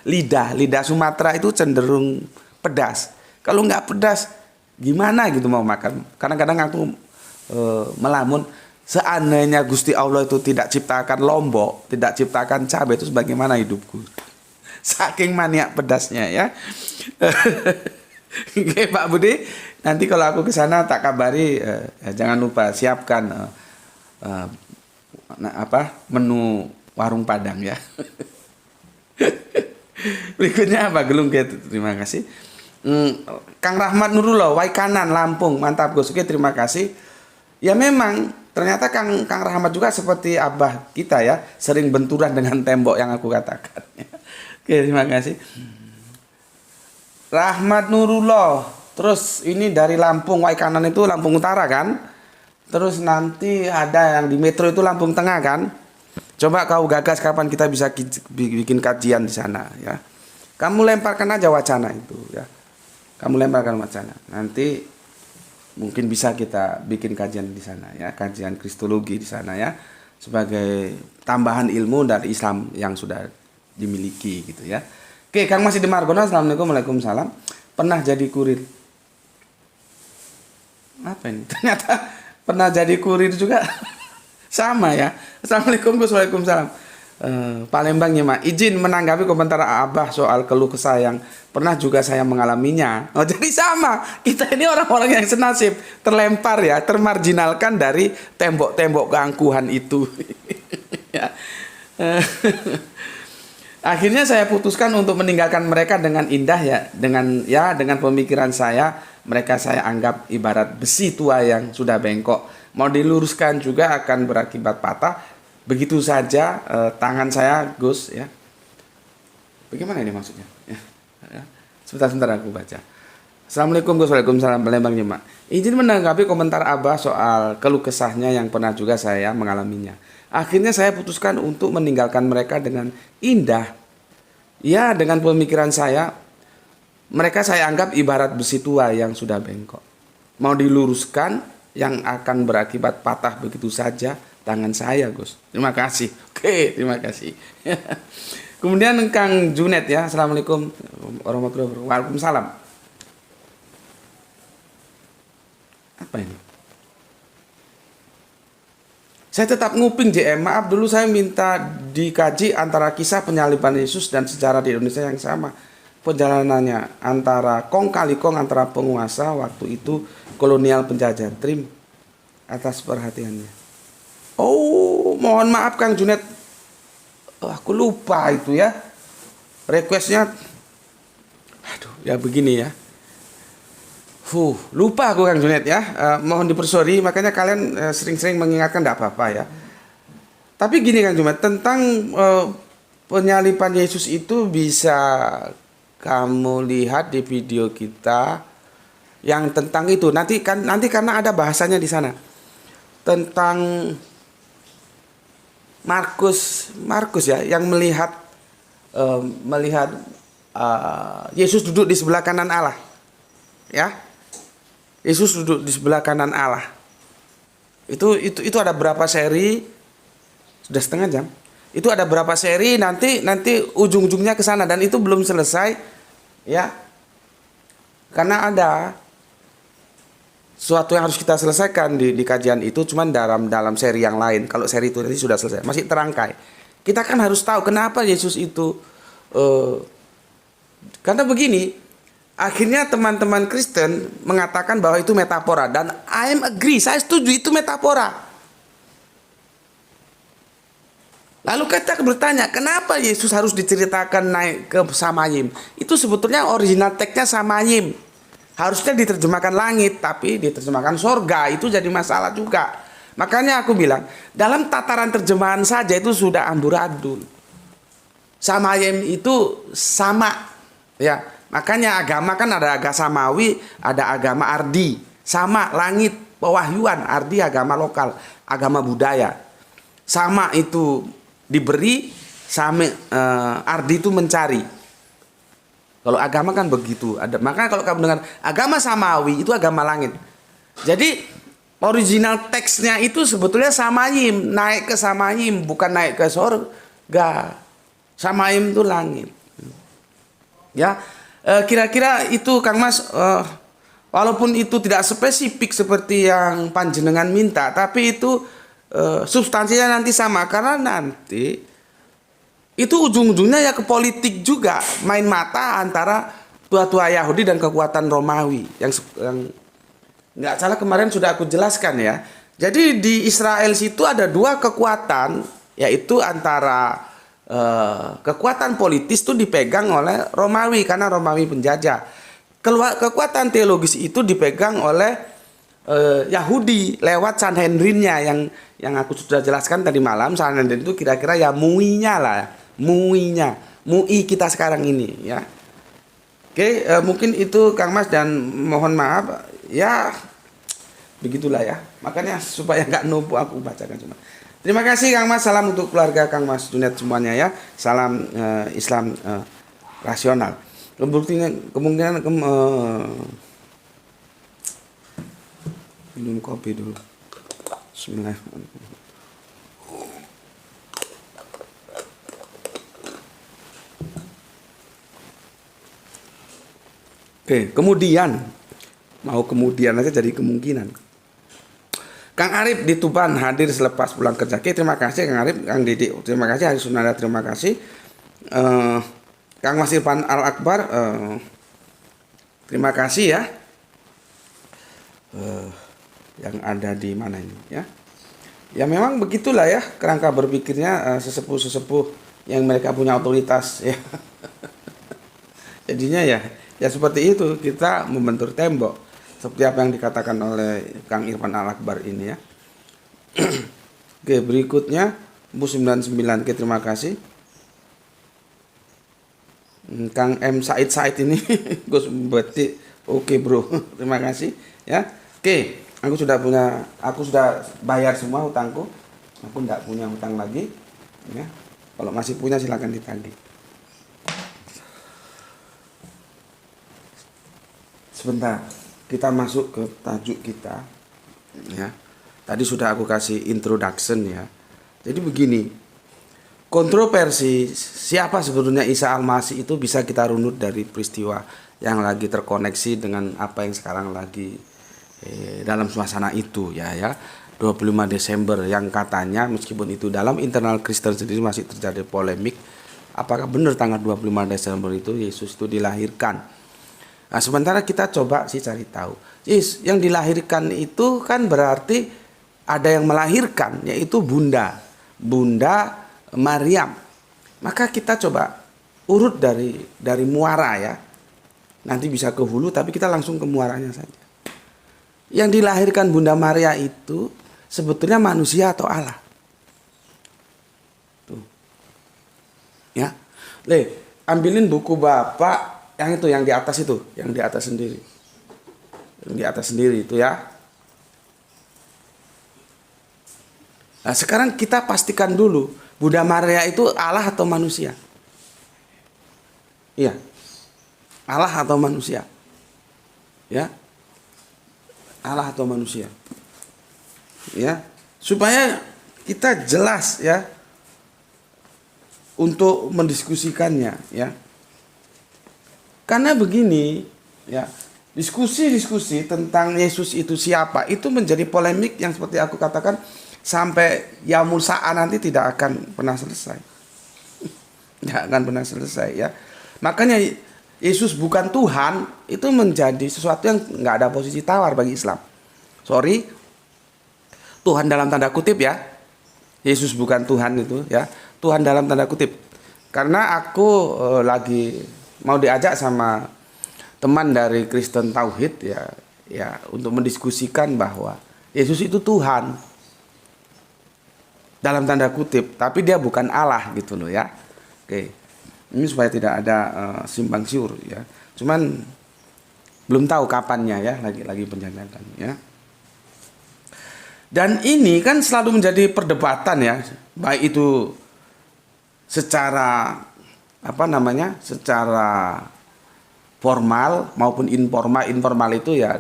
lidah Sumatera itu cenderung pedas. Kalau nggak pedas gimana gitu mau makan. Kadang-kadang aku melamun, seandainya Gusti Allah itu tidak ciptakan lombok, tidak ciptakan cabai, itu bagaimana hidupku. Saking maniak pedasnya ya. Oke Pak Budi, nanti kalau aku ke sana tak kabari, jangan lupa siapkan menu warung Padang ya. Berikutnya apa? Gelung gitu. Terima kasih. Kang Rahmat Nurullah, Waikanan, Lampung. Mantap Gus. Oke, terima kasih. Ya memang ternyata Kang Rahmat juga seperti abah kita ya, sering benturan dengan tembok yang aku katakan. Oke, terima kasih. Rahmat Nurullah. Terus ini dari Lampung, Waikanan itu Lampung Utara kan? Terus nanti ada yang di Metro itu Lampung Tengah kan? Coba kau gagas kapan kita bisa bikin kajian di sana ya. Kamu lemparkan aja wacana itu ya. Kamu lemparkan wacana. Nanti mungkin bisa kita bikin kajian di sana ya, kajian kristologi di sana ya, sebagai tambahan ilmu dari Islam yang sudah dimiliki gitu ya. Oke, Kang Masih di Margono, Assalamualaikum. Waalaikumsalam. Pernah jadi kurir. Apa ini? Ternyata pernah jadi kurir juga. Sama ya. Assalamualaikum Gus. Waalaikumsalam. Palembang Nyimak. Izin menanggapi komentar Abah soal keluh kesah yang pernah juga saya mengalaminya. Oh, jadi sama. Kita ini orang-orang yang senasib, terlempar ya, termarginalkan dari tembok-tembok keangkuhan itu. Ya. Akhirnya saya putuskan untuk meninggalkan mereka dengan indah ya, dengan pemikiran saya, mereka saya anggap ibarat besi tua yang sudah bengkok. Mau diluruskan juga akan berakibat patah. Begitu saja tangan saya Gus ya. Bagaimana ini maksudnya? Ya. Sebentar aku baca. Assalamualaikum Gus. Waalaikumsalam. Palembang Nyimak. Izin menanggapi komentar Abah soal keluh kesahnya yang pernah juga saya mengalaminya. Akhirnya saya putuskan untuk meninggalkan mereka dengan indah. Ya, dengan pemikiran saya, mereka saya anggap ibarat besi tua yang sudah bengkok. Mau diluruskan yang akan berakibat patah begitu saja tangan saya Gus. Terima kasih. Oke, terima kasih. Kemudian Kang Junet ya. Assalamualaikum warahmatullahi wabarakatuh. Waalaikumsalam. Apa ini? Saya tetap nguping JM. Maaf dulu saya minta dikaji antara kisah penyaliban Yesus dan sejarah di Indonesia yang sama. Perjalanannya antara kong kali kong antara penguasa waktu itu kolonial penjajah. Terima atas perhatiannya. Oh, mohon maaf Kang Junet. Aku lupa itu ya. Requestnya. Aduh, ya begini ya. Lupa aku Kang Junet ya. Mohon dipersori, makanya kalian sering-sering mengingatkan tidak apa-apa ya. Tapi gini Kang Junet, tentang penyaliban Yesus itu bisa kamu lihat di video kita yang tentang itu. Nanti karena ada bahasanya di sana. Tentang Markus ya, yang melihat Yesus duduk di sebelah kanan Allah. Ya. Yesus duduk di sebelah kanan Allah. Itu ada berapa seri? Sudah setengah jam. Itu ada berapa seri, nanti ujung-ujungnya ke sana, dan itu belum selesai ya. Karena ada suatu yang harus kita selesaikan di kajian itu, cuman dalam seri yang lain. Kalau seri itu nanti sudah selesai, masih terangkai. Kita kan harus tahu kenapa Yesus itu karena begini, akhirnya teman-teman Kristen mengatakan bahwa itu metafora, dan I am agree, saya setuju itu metafora. Lalu kita bertanya, kenapa Yesus harus diceritakan naik ke Samayim? Itu sebetulnya original teksnya Samayim. Harusnya diterjemahkan langit, tapi diterjemahkan sorga. Itu jadi masalah juga. Makanya aku bilang, dalam tataran terjemahan saja itu sudah amburadul. Samayim itu sama. Ya, makanya agama kan ada agama samawi, ada agama ardi. Sama, langit, pewahyuan, ardi agama lokal, agama budaya. Sama itu diberi, sama ardi itu mencari. Kalau agama kan begitu. Makanya kalau kamu dengar agama samawi itu agama langit. Jadi original teksnya itu sebetulnya samayim, naik ke samayim, bukan naik ke surga. Samayim itu langit. Ya, kira-kira itu Kang Mas. Walaupun itu tidak spesifik seperti yang panjenengan minta, tapi itu substansinya nanti sama, karena nanti itu ujung-ujungnya ya ke politik juga, main mata antara tua-tua Yahudi dan kekuatan Romawi yang nggak salah kemarin sudah aku jelaskan ya. Jadi di Israel situ ada dua kekuatan, yaitu antara kekuatan politis itu dipegang oleh Romawi karena Romawi penjajah. Kekuatan teologis itu dipegang oleh Yahudi lewat Sanhedrinnya yang aku sudah jelaskan tadi malam. Sanhedrin itu kira-kira ya muinya lah, mui kita sekarang ini ya. Oke, mungkin itu Kang Mas, dan mohon maaf ya, begitulah ya. Makanya supaya nggak numpuk aku bacakan cuma. Terima kasih Kang Mas, salam untuk keluarga Kang Mas Junet semuanya ya. Salam Islam rasional. Kemungkinan minum kopi dulu. Bismillahirrahmanirrahim. Oke, kemudian aja jadi kemungkinan. Kang Arif di Tuban hadir selepas pulang kerja. Oke, terima kasih Kang Arif, Kang Didik, terima kasih, Hari Sunada, terima kasih. Kang Mas Irfan Al-Akbar, terima kasih ya. Yang ada di mana ini ya. Ya memang begitulah ya kerangka berpikirnya sesepuh-sesepuh yang mereka punya otoritas ya. Jadinya ya seperti itu, kita membentur tembok seperti apa yang dikatakan oleh Kang Irfan Al-Akbar ini ya. Oke, berikutnya Bu 99, oke, terima kasih. Kang M Said ini Gus Beti, oke bro, terima kasih ya. Oke, aku sudah bayar semua hutangku, aku tidak punya hutang lagi ya. Kalau masih punya silakan ditagih. Sebentar, kita masuk ke tajuk kita ya. Tadi sudah aku kasih introduction ya. Jadi begini, kontroversi siapa sebetulnya Isa Al-Masih itu bisa kita runut dari peristiwa yang lagi terkoneksi dengan apa yang sekarang lagi dalam suasana itu ya. 25 Desember yang katanya meskipun itu dalam internal Kristen sendiri masih terjadi polemik, apakah benar tanggal 25 Desember itu Yesus itu dilahirkan. Nah, sementara kita coba cari tahu. Yang dilahirkan itu kan berarti ada yang melahirkan, yaitu Bunda Maryam. Maka kita coba urut dari muara ya. Nanti bisa ke hulu, tapi kita langsung ke muaranya saja. Yang dilahirkan Bunda Maria itu sebetulnya manusia atau Allah? Tuh. Ya. Ambilin buku Bapak yang itu, yang di atas itu, yang di atas sendiri. Yang di atas sendiri itu ya. Nah, sekarang kita pastikan dulu, Bunda Maria itu Allah atau manusia? Iya. Allah atau manusia? Ya. Allah atau manusia? Ya. Supaya kita jelas ya untuk mendiskusikannya ya. Karena begini ya, diskusi tentang Yesus itu siapa itu menjadi polemik yang seperti aku katakan sampai yaumul sa'a nanti tidak akan pernah selesai. Tidak akan pernah selesai ya. Makanya Yesus bukan Tuhan itu menjadi sesuatu yang nggak ada posisi tawar bagi Islam. Sorry, Tuhan dalam tanda kutip ya. Yesus bukan Tuhan itu ya. Tuhan dalam tanda kutip. Karena aku lagi mau diajak sama teman dari Kristen Tauhid ya untuk mendiskusikan bahwa Yesus itu Tuhan dalam tanda kutip, tapi dia bukan Allah gitu loh ya. Oke, ini supaya tidak ada simpang siur ya. Cuman belum tahu kapannya ya, lagi penjelasan ya. Dan ini kan selalu menjadi perdebatan ya, baik itu secara secara formal maupun informal. Informal itu ya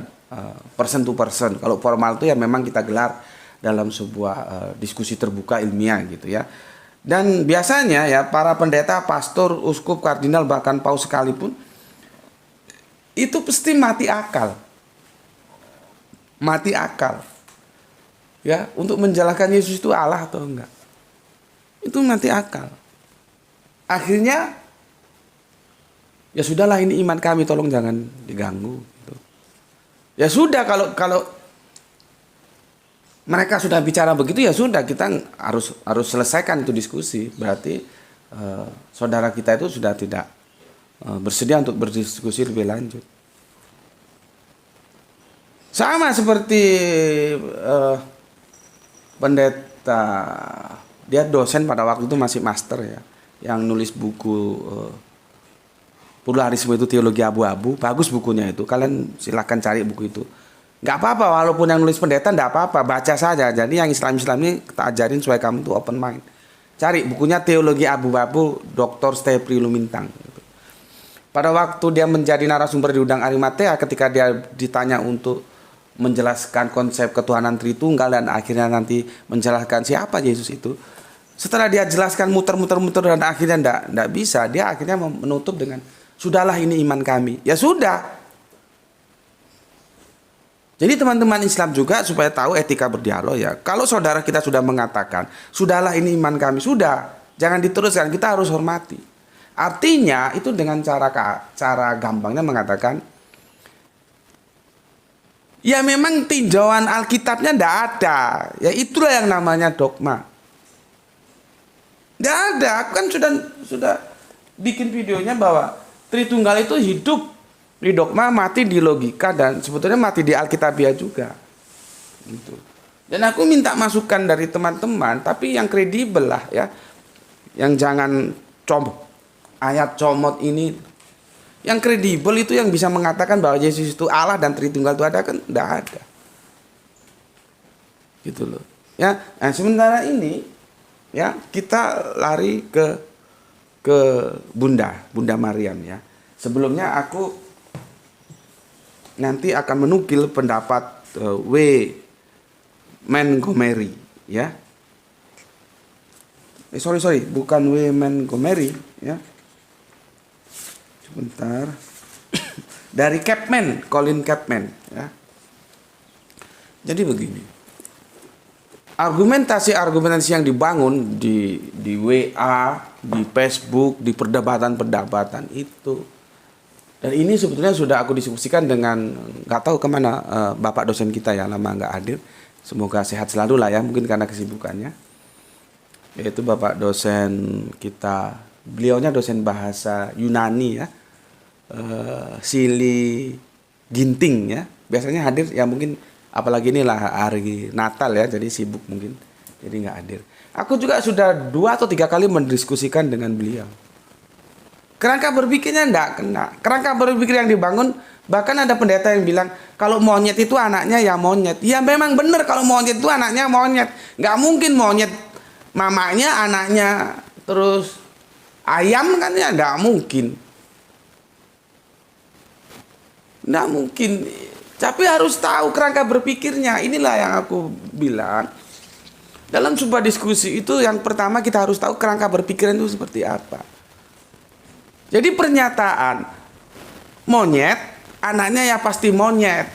person to person. Kalau formal itu ya memang kita gelar dalam sebuah diskusi terbuka ilmiah gitu ya. Dan biasanya ya para pendeta, pastor, uskup, kardinal, bahkan paus sekalipun itu pasti mati akal. Mati akal. Ya, untuk menjelaskan Yesus itu Allah atau enggak. Itu mati akal. Akhirnya ya sudahlah, ini iman kami, tolong jangan diganggu gitu. Ya sudah, kalau mereka sudah bicara begitu ya sudah, kita harus selesaikan itu diskusi. Berarti saudara kita itu sudah tidak bersedia untuk berdiskusi lebih lanjut. Sama seperti pendeta, dia dosen pada waktu itu masih master ya, yang nulis buku pluralisme itu teologi abu-abu, bagus bukunya itu, kalian silahkan cari buku itu. Nggak apa-apa, walaupun yang nulis pendeta nggak apa-apa, baca saja. Jadi yang Islam ini kita ajarin supaya kamu tuh open mind. Cari bukunya teologi abu-abu, Dr. Stepri Lumintang. Pada waktu dia menjadi narasumber di Undang Arimatea, ketika dia ditanya untuk menjelaskan konsep ketuhanan Tritunggal dan akhirnya nanti menjelaskan siapa Yesus itu. Setelah dia jelaskan muter-muter dan akhirnya enggak bisa, dia akhirnya menutup dengan sudahlah ini iman kami. Ya sudah. Jadi teman-teman Islam juga supaya tahu etika berdialog ya. Kalau saudara kita sudah mengatakan sudahlah ini iman kami, sudah, jangan diteruskan, kita harus hormati. Artinya itu dengan cara gampangnya mengatakan ya memang tinjauan Alkitabnya ndak ada. Ya itulah yang namanya dogma. Ndak ada. Aku kan sudah bikin videonya bahwa Tritunggal itu hidup di dogma, mati di logika, dan sebetulnya mati di Alkitabiah juga. Gitu. Dan aku minta masukan dari teman-teman, tapi yang kredibel lah ya. Yang jangan ayat comot ini. Yang kredibel itu yang bisa mengatakan bahwa Yesus itu Allah dan Tritunggal itu ada, kan tidak ada. Gitu loh. Ya, nah sementara ini ya kita lari ke Bunda Maryam ya. Sebelumnya aku nanti akan menukil pendapat W. Montgomery ya. Sorry, bukan W. Montgomery ya. Bentar. Dari Colin Chapman ya. Jadi begini. Argumentasi yang dibangun di WA, di Facebook, di perdebatan itu. Dan ini sebetulnya sudah aku diskusikan dengan nggak tahu kemana Bapak dosen kita ya, lama nggak hadir. Semoga sehat selalu lah ya, mungkin karena kesibukannya. Yaitu Bapak dosen kita, beliaunya dosen bahasa Yunani ya. Sili Ginting ya, biasanya hadir ya, mungkin apalagi inilah hari Natal ya, jadi sibuk mungkin jadi nggak hadir. Aku juga sudah 2 atau 3 kali mendiskusikan dengan beliau. Kerangka berpikirnya nggak kena. Kerangka berpikir yang dibangun, bahkan ada pendeta yang bilang kalau monyet itu anaknya ya monyet. Ya memang benar, kalau monyet itu anaknya monyet. Nggak mungkin monyet mamanya anaknya terus ayam, kan ya nggak mungkin. Nggak mungkin. Tapi harus tahu kerangka berpikirnya. Inilah yang aku bilang. Dalam sebuah diskusi itu yang pertama kita harus tahu kerangka berpikiran itu seperti apa. Jadi pernyataan monyet anaknya ya pasti monyet.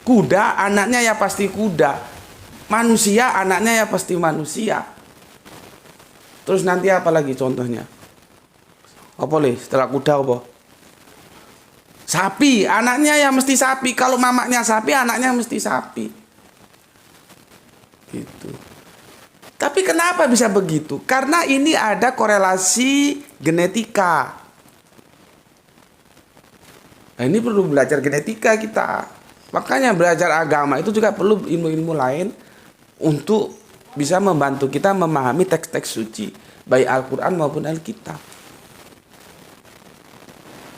Kuda anaknya ya pasti kuda. Manusia anaknya ya pasti manusia. Terus nanti apa lagi contohnya? Apa nih setelah kuda apa? Sapi, anaknya ya mesti sapi. Kalau mamanya sapi, anaknya mesti sapi. Gitu. Tapi kenapa bisa begitu? Karena ini ada korelasi genetika. Nah, ini perlu belajar genetika kita. Makanya belajar agama itu juga perlu ilmu-ilmu lain untuk bisa membantu kita memahami teks-teks suci, baik Al-Quran maupun Alkitab.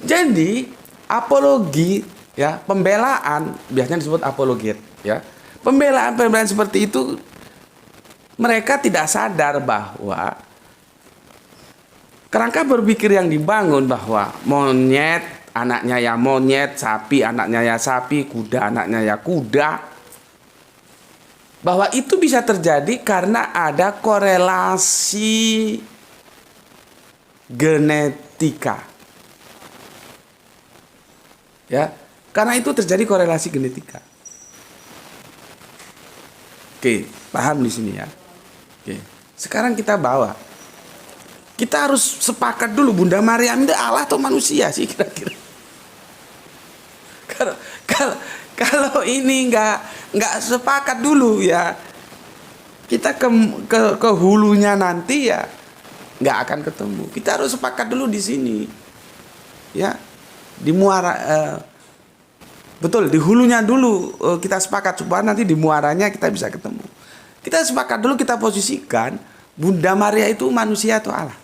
Jadi apologi ya, pembelaan biasanya disebut apologet ya. Pembelaan seperti itu mereka tidak sadar bahwa kerangka berpikir yang dibangun bahwa monyet anaknya ya monyet, sapi anaknya ya sapi, kuda anaknya ya kuda, bahwa itu bisa terjadi karena ada korelasi genetika. Ya, karena itu terjadi korelasi genetika. Oke, paham di sini ya. Oke, sekarang kita bawa. Kita harus sepakat dulu Bunda Maryam itu Allah atau manusia sih kira-kira. Kalau ini nggak sepakat dulu ya, kita ke hulunya nanti ya nggak akan ketemu. Kita harus sepakat dulu di sini, ya, di muara, betul, di hulunya dulu kita sepakat supaya nanti di muaranya kita bisa ketemu. Kita sepakat dulu, kita posisikan Bunda Maria itu manusia atau Allah.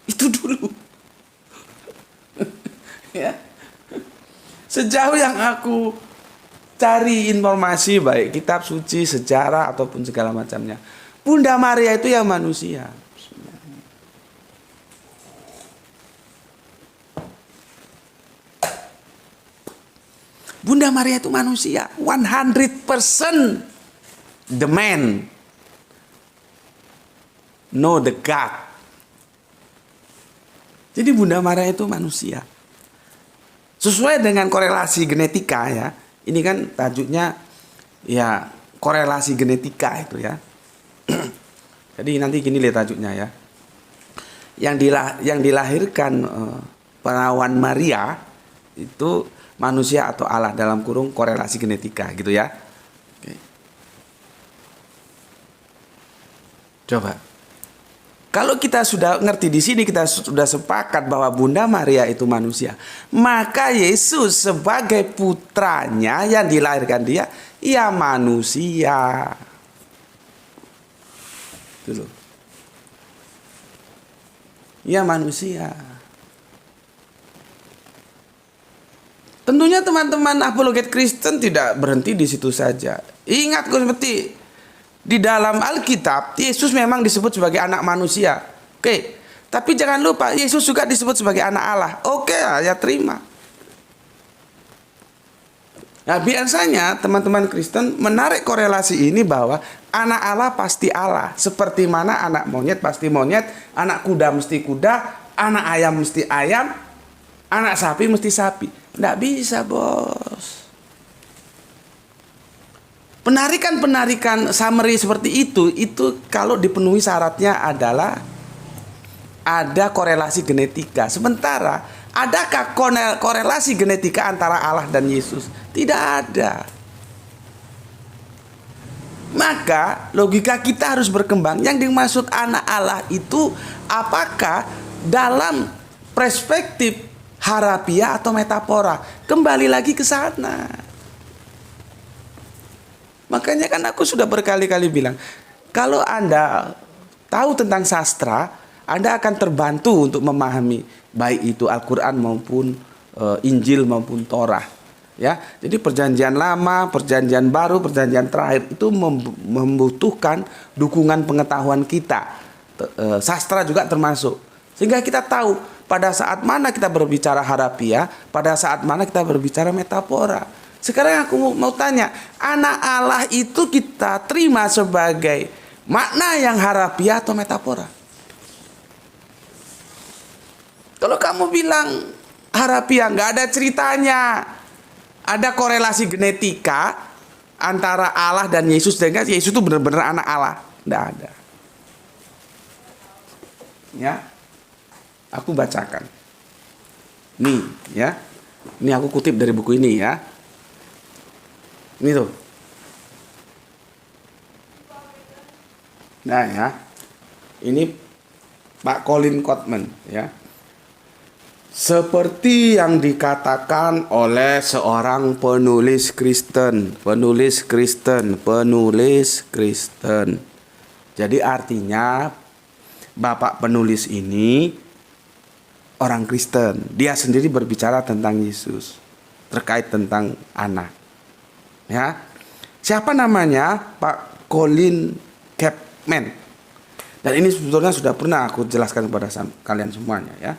Itu dulu. Ya. Sejauh yang aku cari informasi, baik kitab suci, sejarah ataupun segala macamnya, Bunda Maria itu yang manusia. Bunda Maria itu manusia, 100% the man, no the God. Jadi Bunda Maria itu manusia. Sesuai dengan korelasi genetika, ya. Ini kan tajuknya ya korelasi genetika itu, ya. Jadi nanti gini lihat tajuknya, ya. Yang dilahirkan perawan Maria itu manusia atau Allah, dalam kurung korelasi genetika gitu, ya. Oke. Coba. Kalau kita sudah ngerti di sini, kita sudah sepakat bahwa Bunda Maria itu manusia, maka Yesus sebagai putranya yang dilahirkan dia, ya manusia. Itu loh. Ya manusia. Tentunya teman-teman apologet Kristen tidak berhenti di situ saja. Ingat seperti di dalam Alkitab, Yesus memang disebut sebagai anak manusia. Oke. Tapi jangan lupa, Yesus juga disebut sebagai anak Allah. Oke, ya terima. Nah, biasanya teman-teman Kristen menarik korelasi ini bahwa anak Allah pasti Allah. Seperti mana anak monyet pasti monyet, anak kuda mesti kuda, anak ayam mesti ayam, anak sapi mesti sapi. Nggak bisa, bos. Penarikan summary seperti itu kalau dipenuhi syaratnya adalah ada korelasi genetika. Sementara, adakah korelasi genetika antara Allah dan Yesus? Tidak ada. Maka logika kita harus berkembang. Yang dimaksud anak Allah itu apakah dalam perspektif harafiah atau metafora? Kembali lagi ke sana. Makanya kan aku sudah berkali-kali bilang, kalau Anda tahu tentang sastra, Anda akan terbantu untuk memahami baik itu Al-Quran maupun Injil maupun Torah. Ya, jadi perjanjian lama, perjanjian baru, perjanjian terakhir itu membutuhkan dukungan pengetahuan kita. Sastra juga termasuk. Sehingga kita tahu pada saat mana kita berbicara harafiah, pada saat mana kita berbicara metafora. Sekarang aku mau tanya, anak Allah itu kita terima sebagai makna yang harafiah atau metafora? Kalau kamu bilang harafiah, nggak ada ceritanya. Ada korelasi genetika antara Allah dan Yesus, dengan Yesus itu benar-benar anak Allah. Nggak ada. Ya, aku bacakan. Nih, ya. Ini aku kutip dari buku ini, ya. Ini tuh. Nah, ya. Ini Pak Colin Cotman, ya. Seperti yang dikatakan oleh seorang penulis Kristen. Jadi artinya Bapak penulis ini orang Kristen. Dia sendiri berbicara tentang Yesus, terkait tentang anak. Ya. Siapa namanya? Pak Colin Chapman. Dan ini sebetulnya sudah pernah aku jelaskan kepada kalian semuanya, ya.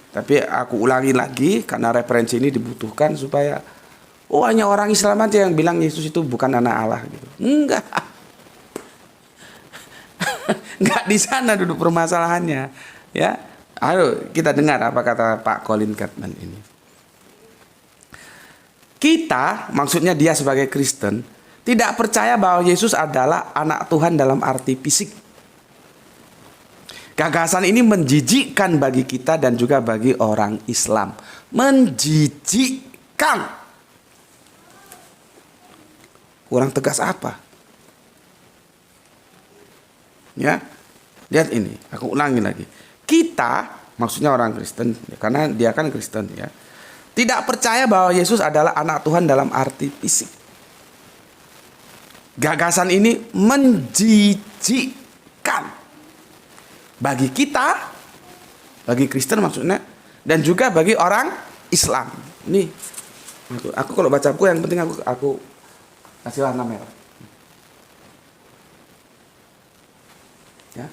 Tapi aku ulangi lagi karena referensi ini dibutuhkan supaya hanya orang Islam aja yang bilang Yesus itu bukan anak Allah gitu. Enggak. Enggak di sana duduk permasalahannya, ya. Ayo kita dengar apa kata Pak Colin Chapman ini. Kita, maksudnya dia sebagai Kristen, tidak percaya bahwa Yesus adalah anak Tuhan dalam arti fisik. Gagasan ini menjijikkan bagi kita dan juga bagi orang Islam. Menjijikkan. Kurang tegas apa? Ya, lihat ini, aku ulangi lagi. Kita, maksudnya orang Kristen, karena dia kan Kristen ya, tidak percaya bahwa Yesus adalah anak Tuhan dalam arti fisik. Gagasan ini menjijikkan bagi kita, bagi Kristen maksudnya, dan juga bagi orang Islam. Ini, aku kalau baca buku yang penting aku kasih warna merah. Ya.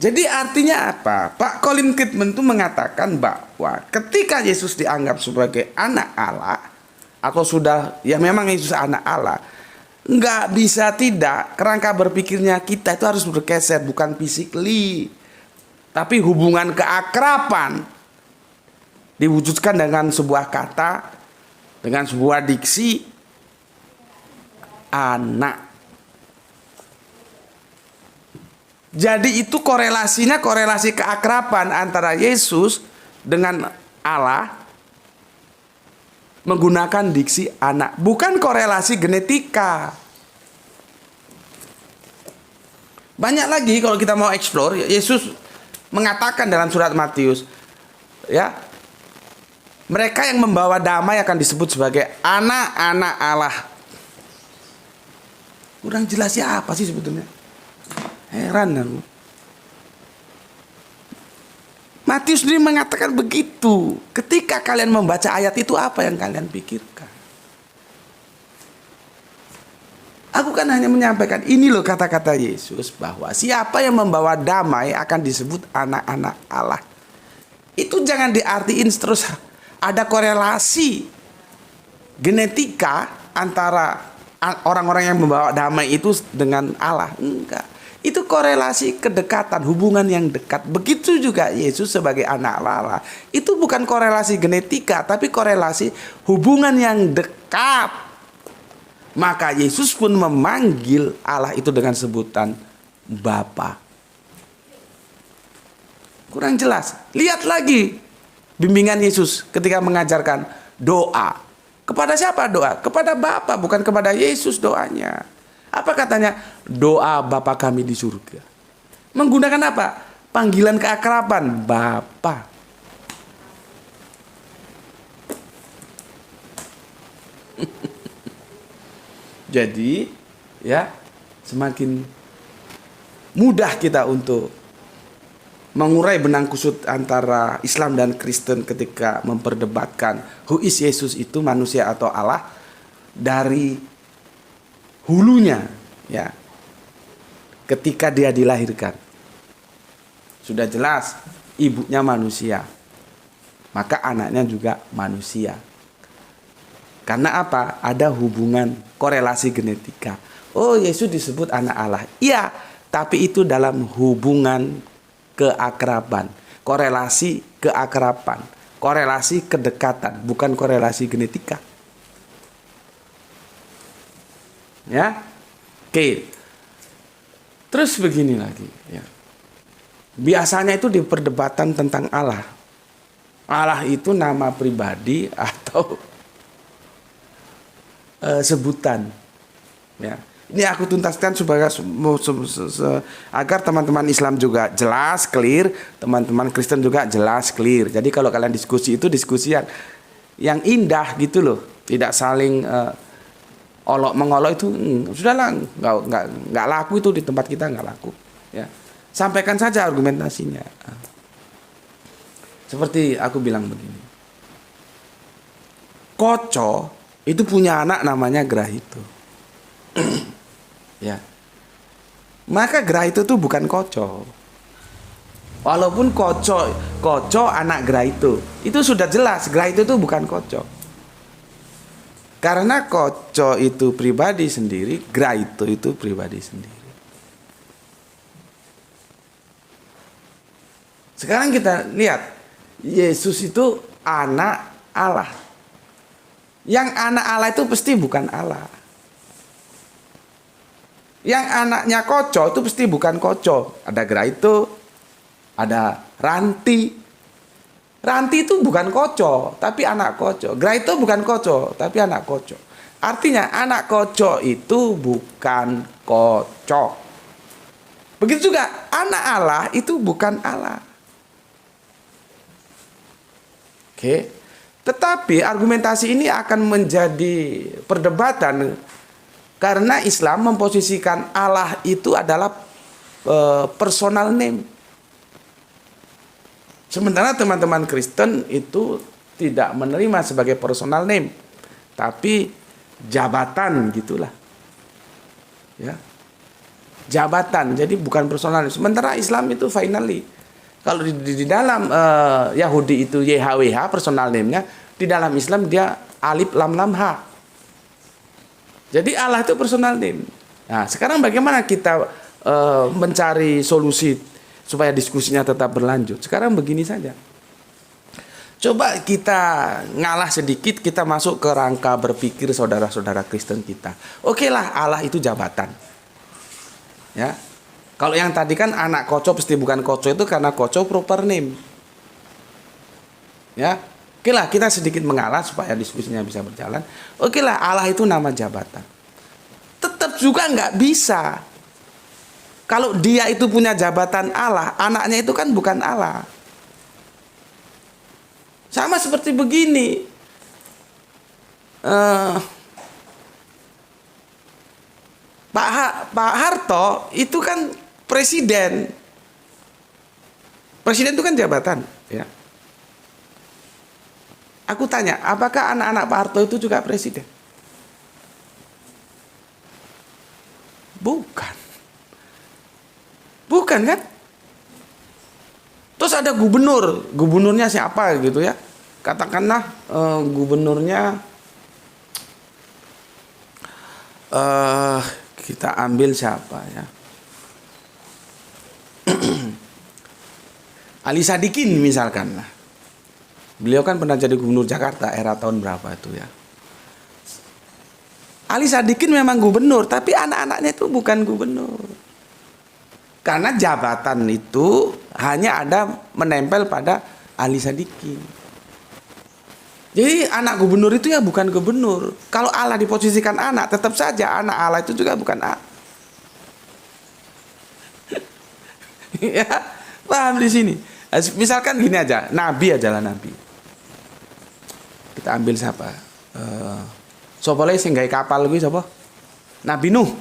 Jadi artinya apa? Pak Colin Kidman itu mengatakan bahwa ketika Yesus dianggap sebagai anak Allah, atau sudah, ya memang Yesus anak Allah, nggak bisa tidak, kerangka berpikirnya kita itu harus bergeser, bukan physically, tapi hubungan keakraban diwujudkan dengan sebuah kata, dengan sebuah diksi, anak. Jadi itu korelasinya korelasi keakraban antara Yesus dengan Allah menggunakan diksi anak, bukan korelasi genetika. Banyak lagi kalau kita mau explore. Yesus mengatakan dalam surat Matius, ya, mereka yang membawa damai akan disebut sebagai anak-anak Allah. Kurang jelasnya apa sih sebetulnya? Heran aku. Matius sendiri mengatakan begitu. Ketika kalian membaca ayat itu, apa yang kalian pikirkan? Aku kan hanya menyampaikan ini loh kata-kata Yesus, bahwa siapa yang membawa damai akan disebut anak-anak Allah. Itu jangan diartiin terus ada korelasi genetika antara orang-orang yang membawa damai itu dengan Allah. Enggak. Itu korelasi kedekatan, hubungan yang dekat. Begitu juga Yesus sebagai anak Allah. Itu bukan korelasi genetika, tapi korelasi hubungan yang dekat. Maka Yesus pun memanggil Allah itu dengan sebutan Bapa. Kurang jelas. Lihat lagi bimbingan Yesus ketika mengajarkan doa. Kepada siapa doa? Kepada Bapa, bukan kepada Yesus doanya. Apa katanya? Doa Bapa kami di surga. Menggunakan apa? Panggilan keakraban, Bapa. Jadi, ya, semakin mudah kita untuk mengurai benang kusut antara Islam dan Kristen ketika memperdebatkan who is Yesus itu, manusia atau Allah, dari hulunya, ya, ketika dia dilahirkan. Sudah jelas ibunya manusia, maka anaknya juga manusia. Karena apa? Ada hubungan korelasi genetika. Oh, Yesus disebut anak Allah. Iya, tapi itu dalam hubungan keakraban, korelasi keakraban, korelasi kedekatan, bukan korelasi genetika. Ya, oke. Terus begini lagi. Ya. Biasanya itu di perdebatan tentang Allah. Allah itu nama pribadi atau sebutan. Ya. Ini aku tuntaskan supaya agar teman-teman Islam juga jelas, clear, teman-teman Kristen juga jelas, clear. Jadi kalau kalian diskusi itu diskusi yang indah gitu loh, tidak saling olok mengolok itu sudahlah, nggak laku itu di tempat kita, nggak laku. Ya, sampaikan saja argumentasinya. Seperti aku bilang begini, Koco itu punya anak namanya Grahito. Ya, maka Grahito itu bukan Koco. Walaupun Koco anak Grahito, itu sudah jelas Grahito itu bukan Koco. Karena Koco itu pribadi sendiri, Grahito itu pribadi sendiri. Sekarang kita lihat, Yesus itu anak Allah. Yang anak Allah itu pasti bukan Allah. Yang anaknya Koco itu pasti bukan Koco. Ada Grahito, ada Ranti. Ranti itu bukan Koco, tapi anak Koco. Grahito bukan Koco, tapi anak Koco. Artinya anak Koco itu bukan Koco. Begitu juga anak Allah itu bukan Allah. Oke. Tetapi argumentasi ini akan menjadi perdebatan karena Islam memposisikan Allah itu adalah personal name. Sementara teman-teman Kristen itu tidak menerima sebagai personal name, tapi jabatan gitulah. Ya. Jabatan, jadi bukan personal name. Sementara Islam itu finally. Kalau di dalam Yahudi itu YHWH personal name-nya, di dalam Islam dia alif lam lam ha. Jadi Allah itu personal name. Nah, sekarang bagaimana kita mencari solusi supaya diskusinya tetap berlanjut? Sekarang begini saja. Coba kita ngalah sedikit, kita masuk ke rangka berpikir saudara-saudara Kristen kita. Oke lah, Allah itu jabatan. Ya. Kalau yang tadi kan anak koco pasti bukan koco itu karena koco proper name. Ya. Oke lah, kita sedikit mengalah supaya diskusinya bisa berjalan. Oke lah, Allah itu nama jabatan. Tetap juga nggak bisa. Kalau dia itu punya jabatan Allah, anaknya itu kan bukan Allah. Sama seperti begini. Pak Harto itu kan presiden. Presiden itu kan jabatan, ya. Aku tanya, apakah anak-anak Pak Harto itu juga presiden? Bukan. Bukan kan? Terus ada gubernur. Gubernurnya siapa gitu ya? Katakanlah gubernurnya kita ambil siapa ya? Ali Sadikin misalkan lah. Beliau kan pernah jadi gubernur Jakarta era tahun berapa itu ya. Ali Sadikin memang gubernur, tapi anak-anaknya itu bukan gubernur. Karena jabatan itu hanya ada menempel pada Ali Sadikin. Jadi anak gubernur itu ya bukan gubernur. Kalau Allah diposisikan anak, tetap saja anak Allah itu juga bukan Allah. Ya, paham di sini. Misalkan gini aja, nabi aja lah nabi. Kita ambil siapa? Sopo lagi sing gawe kapal kuwi sapa? Nabi Nuh.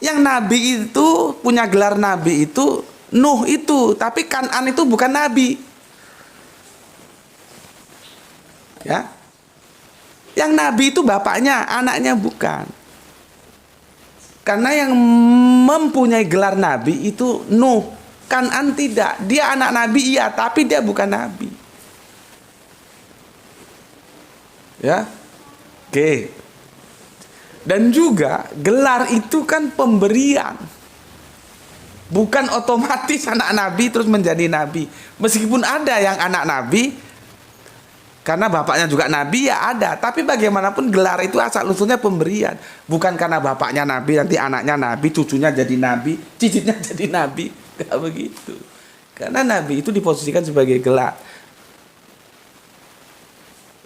Yang nabi itu punya gelar nabi itu Nuh itu, tapi Kan'an itu bukan nabi. Ya. Yang nabi itu bapaknya, anaknya bukan. Karena yang mempunyai gelar nabi itu Nuh. Kan'an tidak. Dia anak nabi iya, tapi dia bukan nabi. Ya. Oke. Dan juga gelar itu kan pemberian. Bukan otomatis anak nabi terus menjadi nabi. Meskipun ada yang anak nabi karena bapaknya juga nabi ya ada. Tapi bagaimanapun gelar itu asal usulnya pemberian. Bukan karena bapaknya nabi nanti anaknya nabi, cucunya jadi nabi, cicitnya jadi nabi. Gak begitu. Karena nabi itu diposisikan sebagai gelar.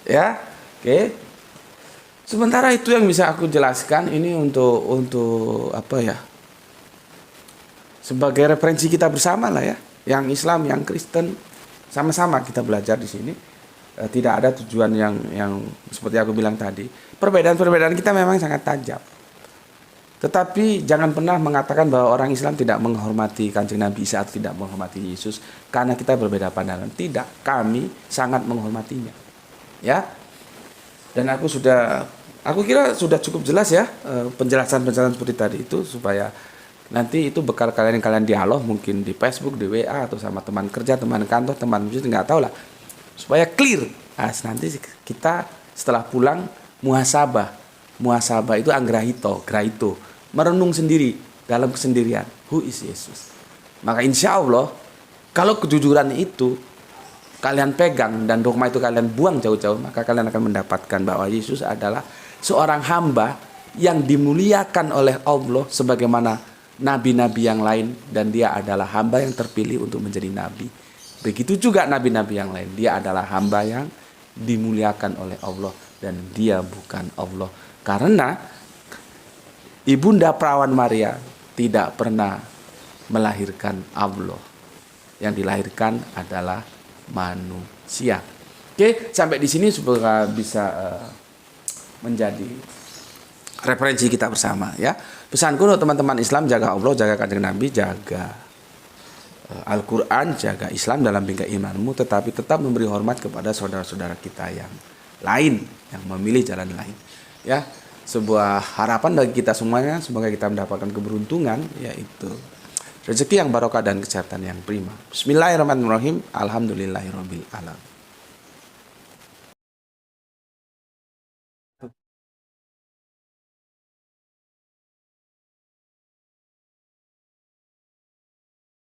Ya. Oke. Sementara itu yang bisa aku jelaskan ini untuk apa ya? Sebagai referensi kita bersama lah ya. Yang Islam, yang Kristen sama-sama kita belajar di sini. Tidak ada tujuan yang seperti aku bilang tadi. Perbedaan-perbedaan kita memang sangat tajam. Tetapi jangan pernah mengatakan bahwa orang Islam tidak menghormati Kanjeng Nabi Isa atau tidak menghormati Yesus karena kita berbeda pandangan. Tidak, kami sangat menghormatinya. Ya. Dan aku kira sudah cukup jelas ya penjelasan-penjelasan seperti tadi itu supaya nanti itu bekal kalian dialog mungkin di Facebook, di WA atau sama teman kerja, teman kantor, teman bisnis nggak tahu lah. Supaya clear. Nah, nanti kita setelah pulang muhasabah. Muhasabah itu anggrahito, graito. Merenung sendiri dalam kesendirian. Who is Yesus? Maka insya Allah kalau kejujuran itu kalian pegang dan dogma itu kalian buang jauh-jauh, maka kalian akan mendapatkan bahwa Yesus adalah seorang hamba yang dimuliakan oleh Allah sebagaimana nabi-nabi yang lain, dan dia adalah hamba yang terpilih untuk menjadi nabi. Begitu juga nabi-nabi yang lain, dia adalah hamba yang dimuliakan oleh Allah dan dia bukan Allah. Karena Ibunda Perawan Maria tidak pernah melahirkan Allah. Yang dilahirkan adalah manusia. Oke, sampai di sini semoga bisa menjadi referensi kita bersama ya. Pesanku untuk teman-teman Islam, jaga Allah, jaga Kanjeng Nabi, jaga Al-Quran, jaga Islam dalam bingkai imanmu, tetapi tetap memberi hormat kepada saudara-saudara kita yang lain, yang memilih jalan lain ya. Sebuah harapan bagi kita semuanya, semoga kita mendapatkan keberuntungan, yaitu rezeki yang barokah dan kesehatan yang prima. Bismillahirrahmanirrahim. Alhamdulillahirabbil alamin.